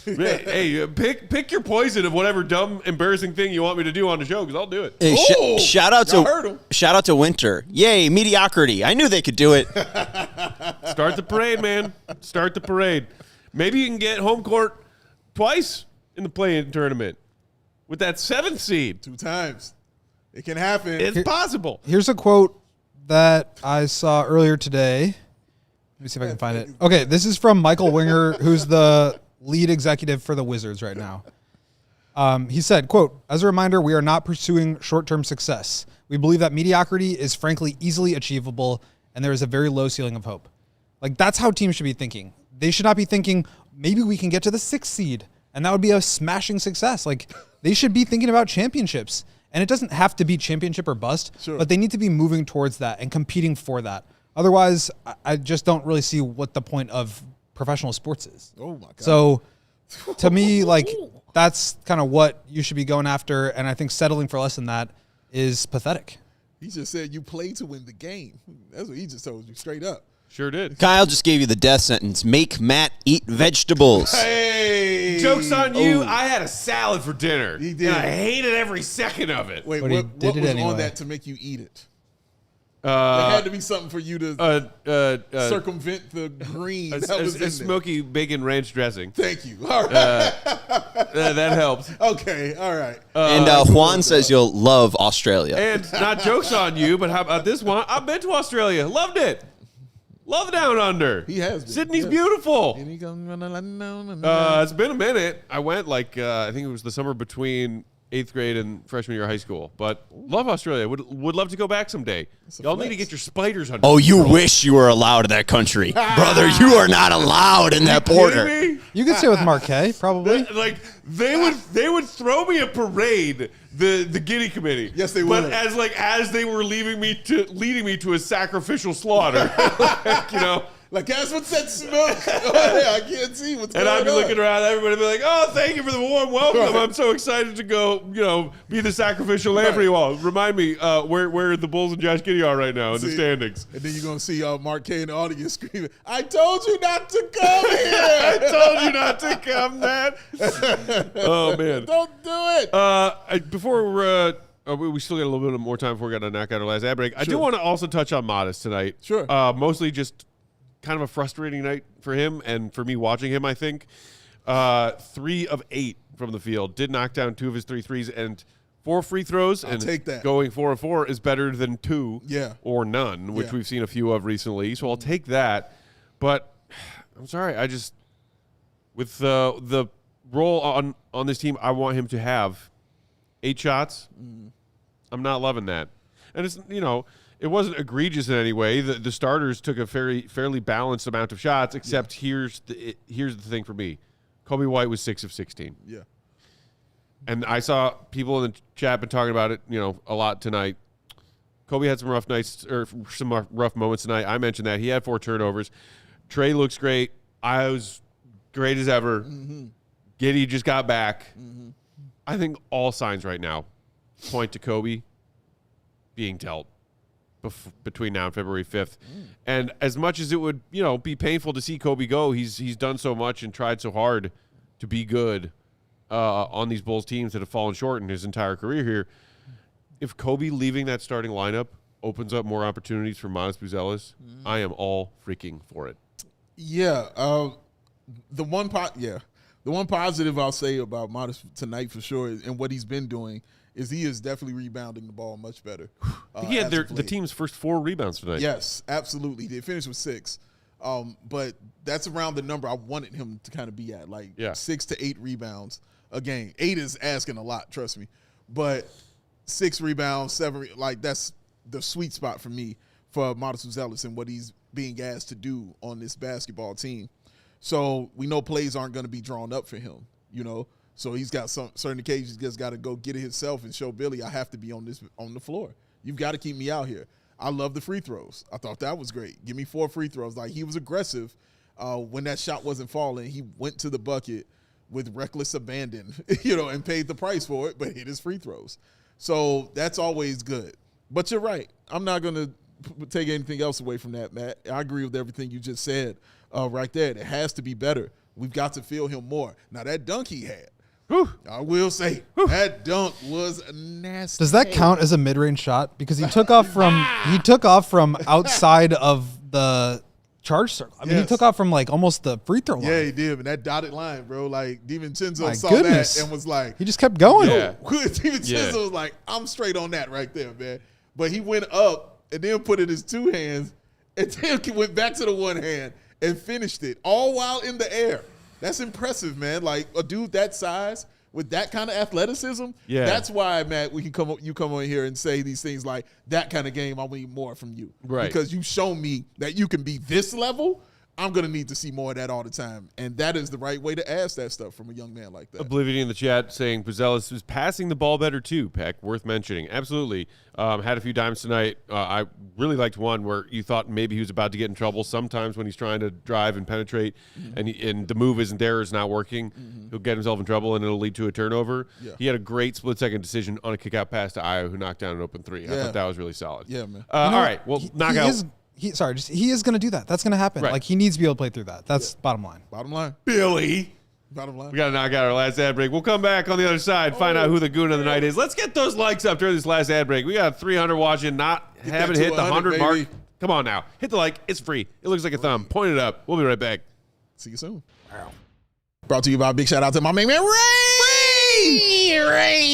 Hey, pick your poison of whatever dumb, embarrassing thing you want me to do on the show, because I'll do it. Hey, shout out to Winter. Yay, mediocrity. I knew they could do it. Start the parade, man. Start the parade. Maybe you can get home court twice in the play-in tournament with that 7th seed. 2 times. It can happen. It's possible. Here's a quote that I saw earlier today. Let me see if I can find it. Okay, this is from Michael Winger, who's the lead executive for the Wizards right now. He said, quote, "As a reminder, we are not pursuing short-term success. We believe that mediocrity is frankly easily achievable, and there is a very low ceiling of hope." Like, that's how teams should be thinking. They should not be thinking, maybe we can get to the 6th seed, and that would be a smashing success. Like, they should be thinking about championships. And it doesn't have to be championship or bust, but they need to be moving towards that and competing for that. Otherwise, I just don't really see what the point of professional sports is. Oh, my God. So, to me, like, that's kind of what you should be going after, and I think settling for less than that is pathetic. He just said you play to win the game. That's what he just told you straight up. Sure did. Kyle just gave you the death sentence. Make Matt eat vegetables. Hey! Joke's on you. I had a salad for dinner. He did. And I hated every second of it. Wait, But he what did it was anyway. on that to make you eat it? There had to be something for you to circumvent the green that was in a there. smoky bacon ranch dressing. Thank you. All right. That helped. Okay. All right. And Juan says you'll love Australia. And not jokes on you, but how about this one? I've been to Australia. Loved it. Love Down Under. He has been. Sydney's Yes. beautiful. And he goes, It's been a minute. I went I think it was the summer between 8th grade and freshman year of high school. But love Australia. Would love to go back someday. Y'all need to get your spiders under Oh, you control. wish you were allowed in that country. Brother, you are not allowed in that border. Kidding me? You could stay with Marquet, probably. Like they would throw me a parade, the Giddey committee. Yes, they but would. as they were leading me to a sacrificial slaughter. Like, guys, what's that smoke? I can't see what's And going I'd be on. looking around, everybody would be like, "Oh, thank you for the warm welcome. Right. I'm so excited to go, be the sacrificial lamb for you all." Remind me where the Bulls and Josh Giddey are right now in the See, standings. And then you're going to see Mark K in the audience screaming, "I told you not to come I here. told you not to come, man. Oh man. Don't do it." Before we still got a little bit more time before we got to knock out our last ad break. I do Sure. want to also touch on Modest tonight. Sure. Mostly just kind of a frustrating night for him and for me watching him, I think. 3 of 8 from the field. Did knock down 2 of his 3 threes and 4 free throws. I'll And take that. going 4 of 4 is better than 2 or none, which Yeah. we've seen a few of recently. So I'll take that. But I'm sorry, I just with the role on this team, I want him to have 8 shots. I'm not loving that. And it's, it wasn't egregious in any way. The starters took a fairly balanced amount of shots, except here's the thing for me. Kobe White was 6 of 16. Yeah. And I saw people in the chat been talking about it, a lot tonight. Kobe had some rough nights or some rough moments tonight. I mentioned that. He had 4 turnovers. Trey looks great. I was great as ever. Giddey just got back. I think all signs right now point to Kobe being dealt between now and February 5th. And as much as it would, be painful to see Kobe go, he's done so much and tried so hard to be good on these Bulls teams that have fallen short in his entire career here. If Kobe leaving that starting lineup opens up more opportunities for Modest Buzelis, I am all freaking for it. Yeah. The one positive I'll say about Modest tonight for sure and what he's been doing is he is definitely rebounding the ball much better. He had as of the late. team's first 4 rebounds tonight. Yes, absolutely. They finished with 6. But that's around the number I wanted him to kind of be at, 6 to 8 rebounds a game. 8 is asking a lot, trust me. But 6 rebounds, 7, that's the sweet spot for me for Modest Buzelis and what he's being asked to do on this basketball team. So we know plays aren't going to be drawn up for him, So he's got some certain occasions he's just got to go get it himself and show Billy I have to be on the floor. You've got to keep me out here. I love the free throws. I thought that was great. Give me 4 free throws. He was aggressive when that shot wasn't falling. He went to the bucket with reckless abandon, and paid the price for it, but hit his free throws. So that's always good. But you're right. I'm not going to take anything else away from that, Matt. I agree with everything you just said right there. It has to be better. We've got to feel him more. Now, that dunk he had, I will say, that dunk was nasty. Does that count as a mid-range shot? Because he took off from outside of the charge circle. I mean, he Yes. took off from almost the free throw line. Yeah, he did. And that dotted line, bro, DiVincenzo My saw goodness. that and was like, He just kept going. Yeah. DiVincenzo was like, I'm straight on that right there, man. But he went up and then put it in his 2 hands and then he went back to the 1 hand and finished it all while in the air. That's impressive, man. Like a dude that size with that kind of athleticism. Yeah. That's why, Matt, you come on here and say these things like that kind of game. I need more from you, right? Because you've shown me that you can be this level. I'm going to need to see more of that all the time. And that is the right way to ask that stuff from a young man like that. Oblivion in the chat saying Buzelis is passing the ball better too, Peck. Worth mentioning. Absolutely. Had a few dimes tonight. I really liked one where you thought maybe he was about to get in trouble. Sometimes when he's trying to drive and penetrate and the move isn't there, is not working, he'll get himself in trouble and it'll lead to a turnover. Yeah. He had a great split-second decision on a kick-out pass to Ayo, who knocked down an open three. I thought that was really solid. Yeah, man. All right, well, knock out. He is going to do that. That's going to happen. Right. Like, he needs to be able to play through that. That's bottom line. Bottom line. Billy. Bottom line. We got to knock out our last ad break. We'll come back on the other side, find out who the goon of the night is. Let's get those likes up during this last ad break. We got 300 watching, haven't hit the 100 mark. Come on now. Hit the like. It's free. It looks like a thumb. Point it up. We'll be right back. See you soon. Wow. Brought to you by big shout out to my main man, Ray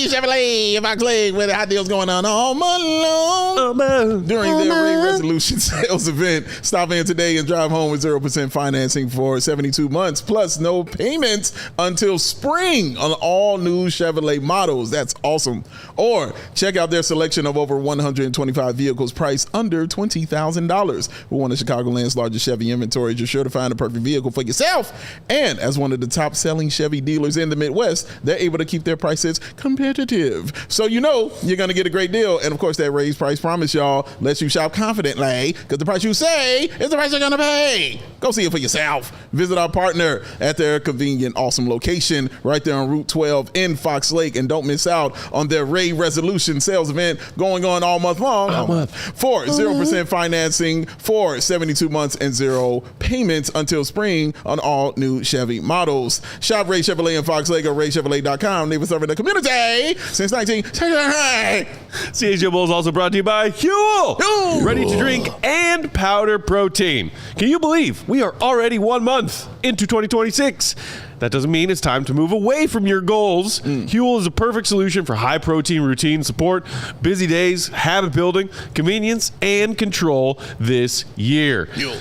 Chevrolet Fox Lake, where the hot deals going on all month long. During their Ray Resolution sales event, stop in today and drive home with 0% financing for 72 months, plus no payments until spring on all new Chevrolet models. That's awesome. Or check out their selection of over 125 vehicles priced under $20,000. With one of Chicagoland's largest Chevy inventories, you're sure to find the perfect vehicle for yourself. And as one of the top selling Chevy dealers in the Midwest, they're able to keep their prices competitive. So you know you're going to get a great deal. And of course, that raised price promise, y'all, lets you shop confidently because the price you say is the price you're going to pay. Go see it for yourself. Visit our partner at their convenient, awesome location right there on Route 12 in Fox Lake. And don't miss out on their Ray Resolution sales event going on all month long. For 0% financing for 72 months and 0 payments until spring on all new Chevy models. Shop Ray Chevrolet in Fox Lake or RayChevrolet.com. They've been serving the community since 1969. CHGO Bulls also brought to you by Huel. Ready to drink and powder protein. Can you believe we are already 1 month into 2026? That doesn't mean it's time to move away from your goals. Huel is a perfect solution for high protein routine support, busy days, habit building, convenience, and control this year. Huel.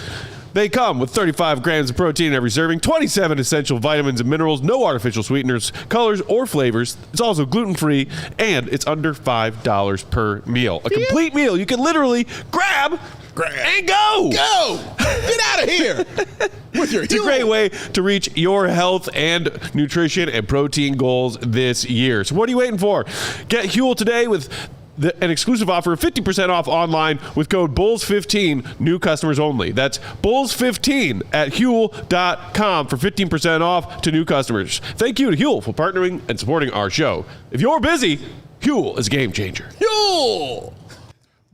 They come with 35 grams of protein in every serving, 27 essential vitamins and minerals, no artificial sweeteners, colors, or flavors. It's also gluten-free, and it's under $5 per meal. A complete meal you can literally grab and go. Get out of here. It's a great way to reach your health and nutrition and protein goals this year. So what are you waiting for? Get Huel today with an exclusive offer of 50% off online with code BULLS15, new customers only. That's BULLS15 at Huel.com for 15% off to new customers. Thank you to Huel for partnering and supporting our show. If you're busy, Huel is a game changer. Huel!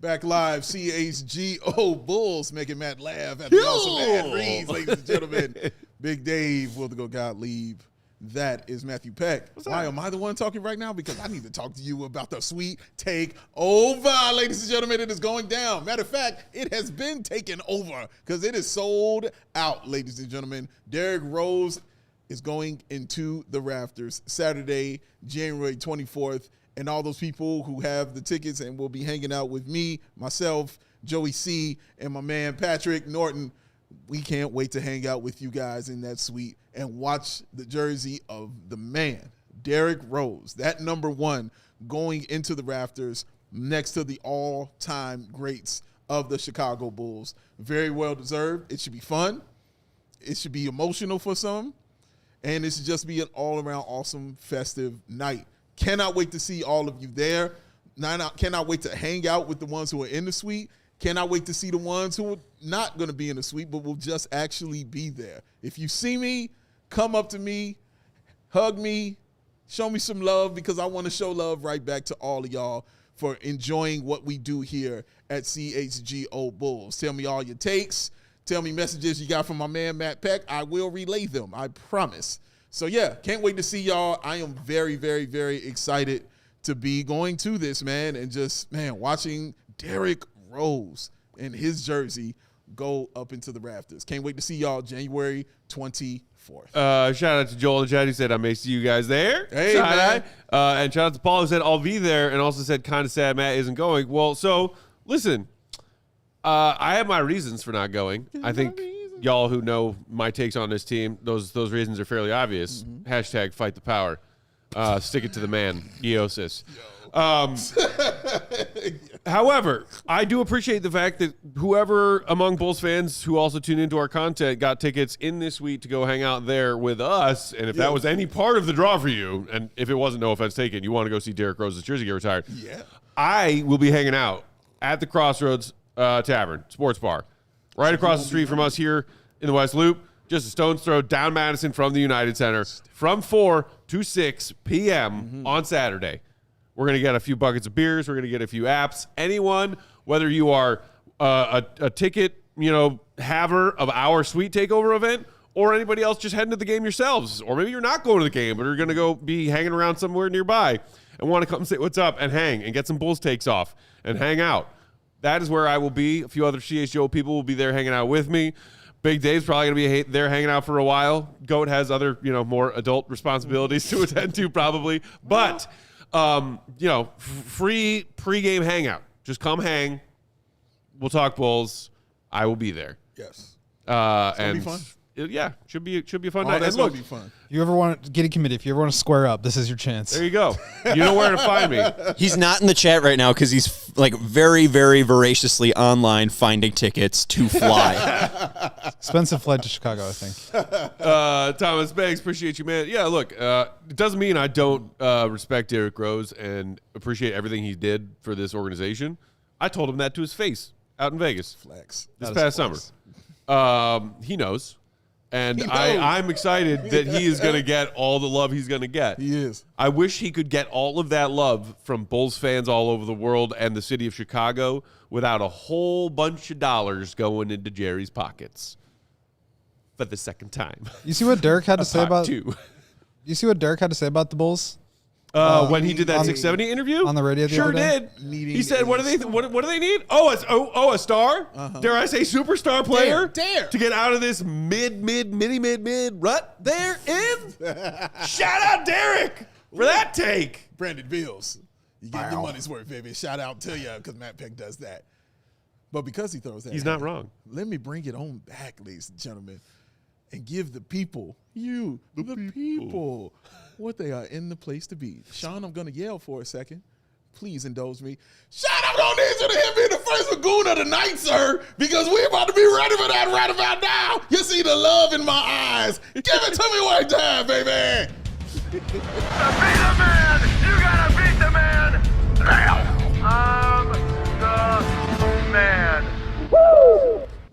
Back live, CHGO Bulls making Matt laugh at the awesome ad reads, ladies and gentlemen. Big Dave, Will Gottlieb. That is Matthew Peck. Why am I the one talking right now? Because I need to talk to you about the sweet take over, ladies and gentlemen. It is going down. Matter of fact, it has been taken over because it is sold out, ladies and gentlemen. Derrick Rose is going into the rafters Saturday, January 24th. And all those people who have the tickets and will be hanging out with me, myself, Joey C., and my man Patrick Norton, we can't wait to hang out with you guys in that suite and watch the jersey of the man, Derrick Rose, that number one, going into the rafters next to the all-time greats of the Chicago Bulls. Very well deserved. It should be fun. It should be emotional for some. And it should just be an all-around awesome, festive night. Cannot wait to see all of you there. Cannot wait to hang out with the ones who are in the suite. Cannot wait to see the ones who are not going to be in the suite, but will just actually be there. If you see me, come up to me, hug me, show me some love, because I want to show love right back to all of y'all for enjoying what we do here at CHGO Bulls. Tell me all your takes. Tell me messages you got from my man, Matt Peck. I will relay them, I promise. So, yeah, can't wait to see y'all. I am very, very, very excited to be going to this, man, and just, man, watching Derrick Rose and his jersey go up into the rafters. Can't wait to see y'all January 24th. Shout out to Joel in the chat. He said, I may see you guys there. Hey, man. And shout out to Paul who said, I'll be there, and also said, kind of sad Matt isn't going. Well, so, listen, I have my reasons for not going. I think y'all who know my takes on this team, those reasons are fairly obvious. Hashtag fight the power. Stick it to the man. Eosis. However, I do appreciate the fact that whoever among Bulls fans who also tune into our content got tickets in this week to go hang out there with us. And if that was any part of the draw for you, and if it wasn't, no offense taken, you want to go see Derrick Rose's jersey get retired. Yeah. I will be hanging out at the Crossroads Tavern, sports bar, right across the street from us here in the West Loop, just a stone's throw down Madison from the United Center from 4 to 6 p.m. on Saturday. We're going to get a few buckets of beers. We're going to get a few apps. Anyone, whether you are a ticket, haver of our Sweet Takeover event, or anybody else just heading to the game yourselves, or maybe you're not going to the game, but are going to go be hanging around somewhere nearby and want to come say what's up and hang and get some Bulls takes off and hang out. That is where I will be. A few other CHGO people will be there hanging out with me. Big Dave's probably going to be there hanging out for a while. Goat has other, more adult responsibilities to attend to probably. But, free pregame hangout. Just come hang. We'll talk Bulls. I will be there. Yes. And be fun. Should be a fun night. That's And look, going to be fun. If you ever want to get a committee, if you ever want to square up, this is your chance. there you go. You know where to find me. He's not in the chat right now because he's very, very voraciously online finding tickets to fly. Expensive flight to Chicago, I think. Thomas Banks, appreciate you, man. Yeah, look, it doesn't mean I don't respect Derrick Rose and appreciate everything he did for this organization. I told him that to his face out in Vegas Flex. this past summer. He knows. And I'm excited that he is going to get all the love he's going to get. He is. I wish he could get all of that love from Bulls fans all over the world and the city of Chicago without a whole bunch of dollars going into Jerry's pockets for the second time. You see what Derek had to say about? two. You see what Derek had to say about the Bulls When he did that 670 interview on the radio the sure other day? did. He said, "What do they? What do they need? A star? Dare I say, superstar player? Dare. To get out of this mid rut they're in? Shout out Derek for that take. Brandon Bills. You get your money's worth, baby. Shout out to you because Matt Peck does that. But because he throws that, He's not wrong. Let me bring it on back, ladies and gentlemen, and give the people, the people, what they are in the place to be. Sean, I'm going to yell for a second. Please indulge me. Sean, I'm going to need you to hit me the first Goon of the night, sir, because we're about to be ready for that right about now. You see the love in my eyes. Give it to me one time, baby. To be the man, you gotta beat the man. I'm the man.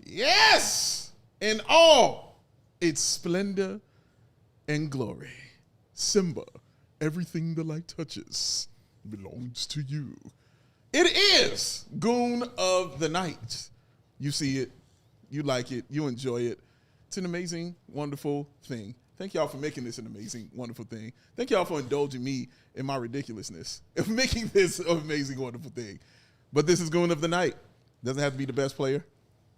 Yes, in all its splendor and glory. Simba, everything the light touches belongs to you. It is Goon of the Night. You see it, you like it, you enjoy it. It's an amazing, wonderful thing. Thank y'all for making this an amazing, wonderful thing. Thank y'all for indulging me in my ridiculousness of making this an amazing, wonderful thing. But this is Goon of the Night. Doesn't have to be the best player.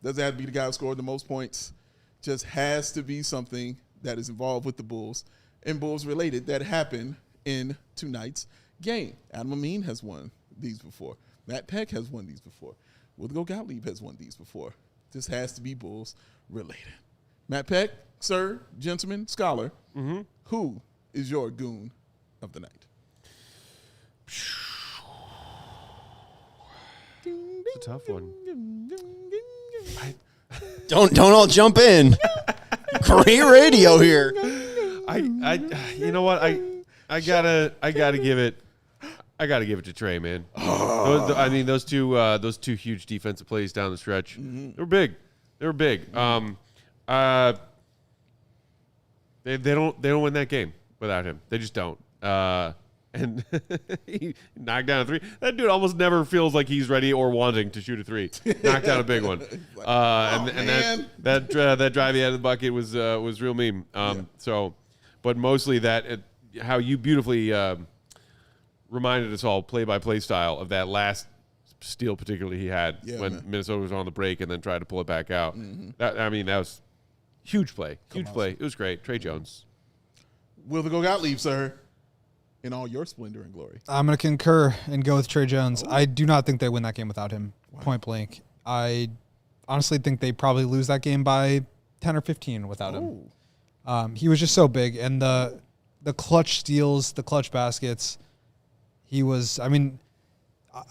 Doesn't have to be the guy who scored the most points. Just has to be something that is involved with the Bulls and Bulls related that happened in tonight's game. Adam Amin has won these before. Matt Peck has won these before. Will Gottlieb has won these before. This has to be Bulls related. Matt Peck, sir, gentleman, scholar, who is your Goon of the Night? It's a tough one. Don't all jump in. Great radio here. You know what? I gotta give it to Trey, man. Those two huge defensive plays down the stretch. They were big. They don't win that game without him. They just don't. And he knocked down a three. That dude almost never feels like he's ready or wanting to shoot a three. Knocked down a big one. That drive he had in the bucket was real meme. So, but mostly how you beautifully reminded us all play-by-play style of that last steal, particularly he had when Minnesota was on the break and then tried to pull it back out. That was huge play. It was great. Trey Jones. Will the Gottlieb, sir, in all your splendor and glory? I'm going to concur and go with Trey Jones. I do not think they win that game without him, point blank. I honestly think they probably lose that game by 10 or 15 without him. He was just so big, and the clutch steals, the clutch baskets. He was. I mean,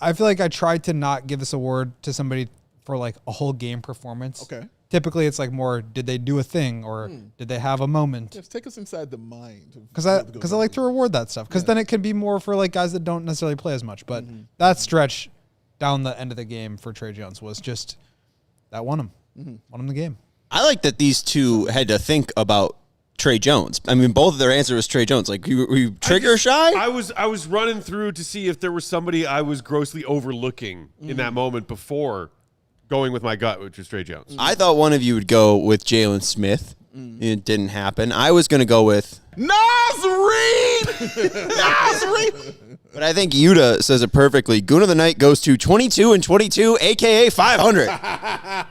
I feel like I tried to not give this award to somebody for like a whole game performance. Okay. Typically, it's like more, did they do a thing or did they have a moment? Just take us inside the mind. Because I like to reward that stuff. Because then it can be more for like guys that don't necessarily play as much. But that stretch down the end of the game for Tre Jones was just that won him. Won him the game. I like that these two had to think about Tre Jones. I mean, both of their answer was Tre Jones. Like, were you trigger shy? I was running through to see if there was somebody I was grossly overlooking in that moment before going with my gut, which was Tre Jones. I thought one of you would go with Jalen Smith. It didn't happen. I was going to go with Nas Reed! Nas Reed! but I think Yuta says it perfectly. Goon of the night goes to 22 and 22, a.k.a. 500.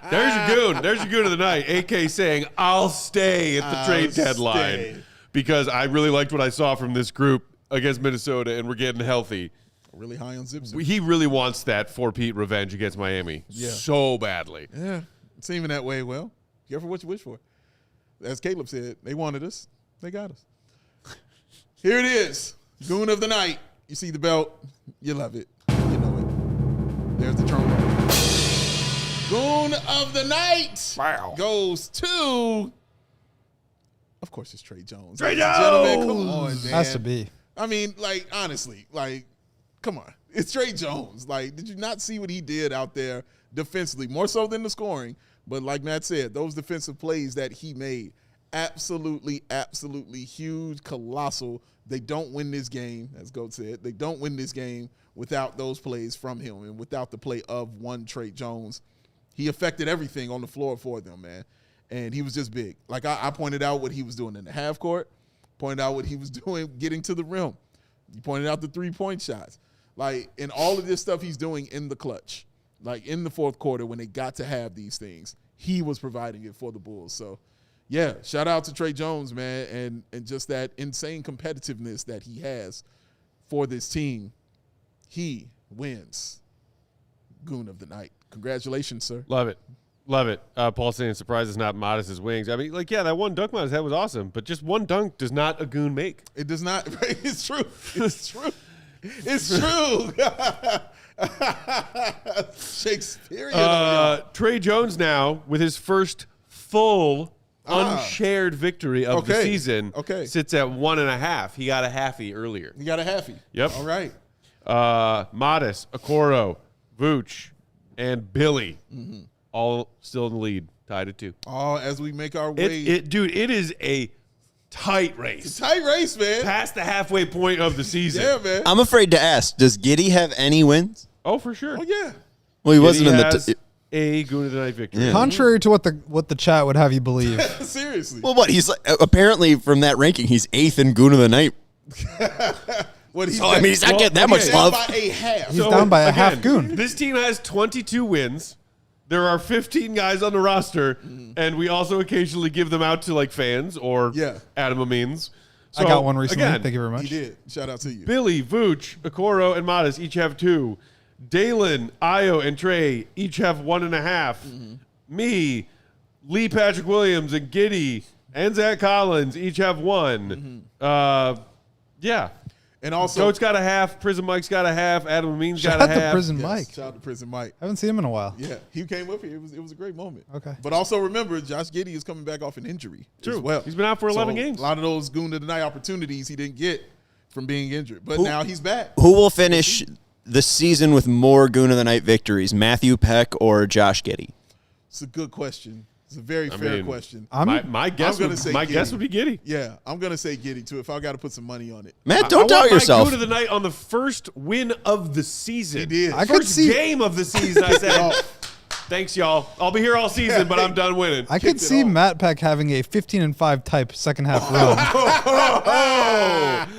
There's your goon. There's your goon of the night. AK saying, I'll stay at the trade deadline because I really liked what I saw from this group against Minnesota, and we're getting healthy. Really high on zips. He really wants that 4-Pete revenge against Miami so badly. Yeah, it's even that way. Well, careful what you wish for. As Caleb said, they wanted us. They got us. Here it is. Goon of the night. You see the belt. You love it. You know it. There's the trophy. Goon of the night goes to, of course, it's Tre Jones. Tre Ladies and gentlemen, Jones! come on, man. Has to be. I mean, like, honestly, like, come on. It's Tre Jones. Like, did you not see what he did out there defensively? More so than the scoring. But like Matt said, those defensive plays that he made, absolutely, absolutely huge, colossal. They don't win this game, as Goat said. They don't win this game without those plays from him and without the play of one Tre Jones. He affected everything on the floor for them, man. And he was just big. Like I pointed out what he was doing in the half court, pointed out what he was doing getting to the rim. You pointed out the three-point shots. Like, and all of this stuff he's doing in the clutch. Like, in the fourth quarter when they got to have these things, he was providing it for the Bulls. So, yeah, shout out to Tre Jones, man, and just that insane competitiveness that he has for this team. He wins Goon of the Night. Congratulations, sir. Love it. Love it. Paul saying surprise is not Modest's wings. I mean, like, yeah, that one dunk Modest had was awesome, but just one dunk does not a Goon make. It does not. It's true. It's true. It's true. Shakespearean. Tre Jones now with his first full unshared victory of the season. Sits at 1.5. He got a halfie earlier. You got a halfie. Yep. All right. Modest, Okoro, Vooch, and Billy all still in the lead, tied at 2. Oh, as we make our way. Dude, it is a tight race. It's a tight race, man. Past the halfway point of the season. Yeah, man. I'm afraid to ask, does Giddey have any wins? Oh, for sure. Oh, yeah. Well, he wasn't in has the a Goon of the Night victory. Yeah. Contrary to what the chat would have you believe. Seriously. Well, what? He's like, apparently from that ranking, he's 8th in Goon of the Night. What So, I mean, he's not getting that much love. By a half. He's down by a half Goon. This team has 22 wins. There are 15 guys on the roster, and we also occasionally give them out to like fans or Adam Amines. So, I got one recently. Again, Thank you very much. He did. Shout out to you. Billy, Vooch, Okoro, and Modest each have 2. Dalen, Ayo, and Trey each have 1.5. Me, Lee Patrick Williams, and Giddey, and Zach Collins each have 1. Yeah. And also, Coach got a half. Prison Mike's got a half. Adam Amines got Shout a out to half. Prison yes, Mike. shout out to Prison Mike. Haven't seen him in a while. Yeah, he came up here. It was a great moment. Okay. But also remember, Josh Giddey is coming back off an injury True. as well. He's been out for 11 So games. A lot of those Goon of the Night opportunities he didn't get from being injured. But now he's back. Who will finish the season with more Goon of the Night victories, Matthew Peck or Josh Giddey? It's a good question. It's a very fair mean, question. My guess gonna would say guess Giddey. would be Giddey. Yeah, I'm going to say Giddey, too, if I got to put some money on it. Matt, don't I doubt want yourself. My Goon of the Night on the first win of the season. He did. I could First see game of the season. I said, thanks, y'all. I'll be here all season, but I'm done winning. I could see Matt Peck having a 15-5 type second half run.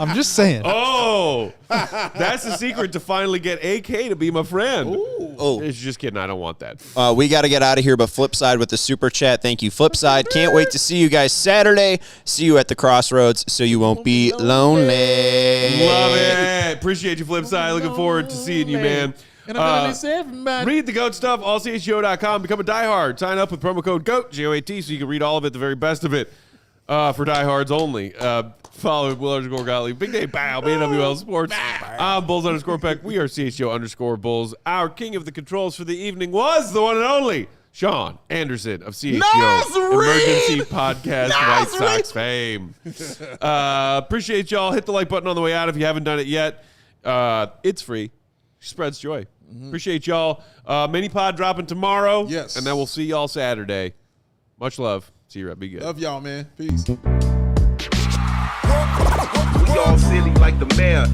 I'm just saying. Oh, that's the secret to finally get AK to be my friend. Oh. It's just kidding. I don't want that. We got to get out of here, but Flipside with the super chat. Thank you, Flipside. Can't wait to see you guys Saturday. See you at the Crossroads so you won't be lonely. Love it. Appreciate you, Flipside. Looking forward to seeing you, man. And I'm going to miss everybody. Read the GOAT stuff, allchgo.com. Become a diehard. Sign up with promo code GOAT, GOAT, so you can read all of it, the very best of it, for diehards only. Follow Will Gottlieb. Big day, bow, BWL Sports. I'm Bulls_Peck. We are CHGO_Bulls. Our king of the controls for the evening was the one and only Sean Anderson of CHGO Emergency Podcast White Sox fame. Appreciate y'all. Hit the like button on the way out if you haven't done it yet. It's free. Spreads joy. Appreciate y'all. Mini pod dropping tomorrow. Yes. And then we'll see y'all Saturday. Much love. See you, Rep. Be good. Love y'all, man. Peace. We all silly like the mayor.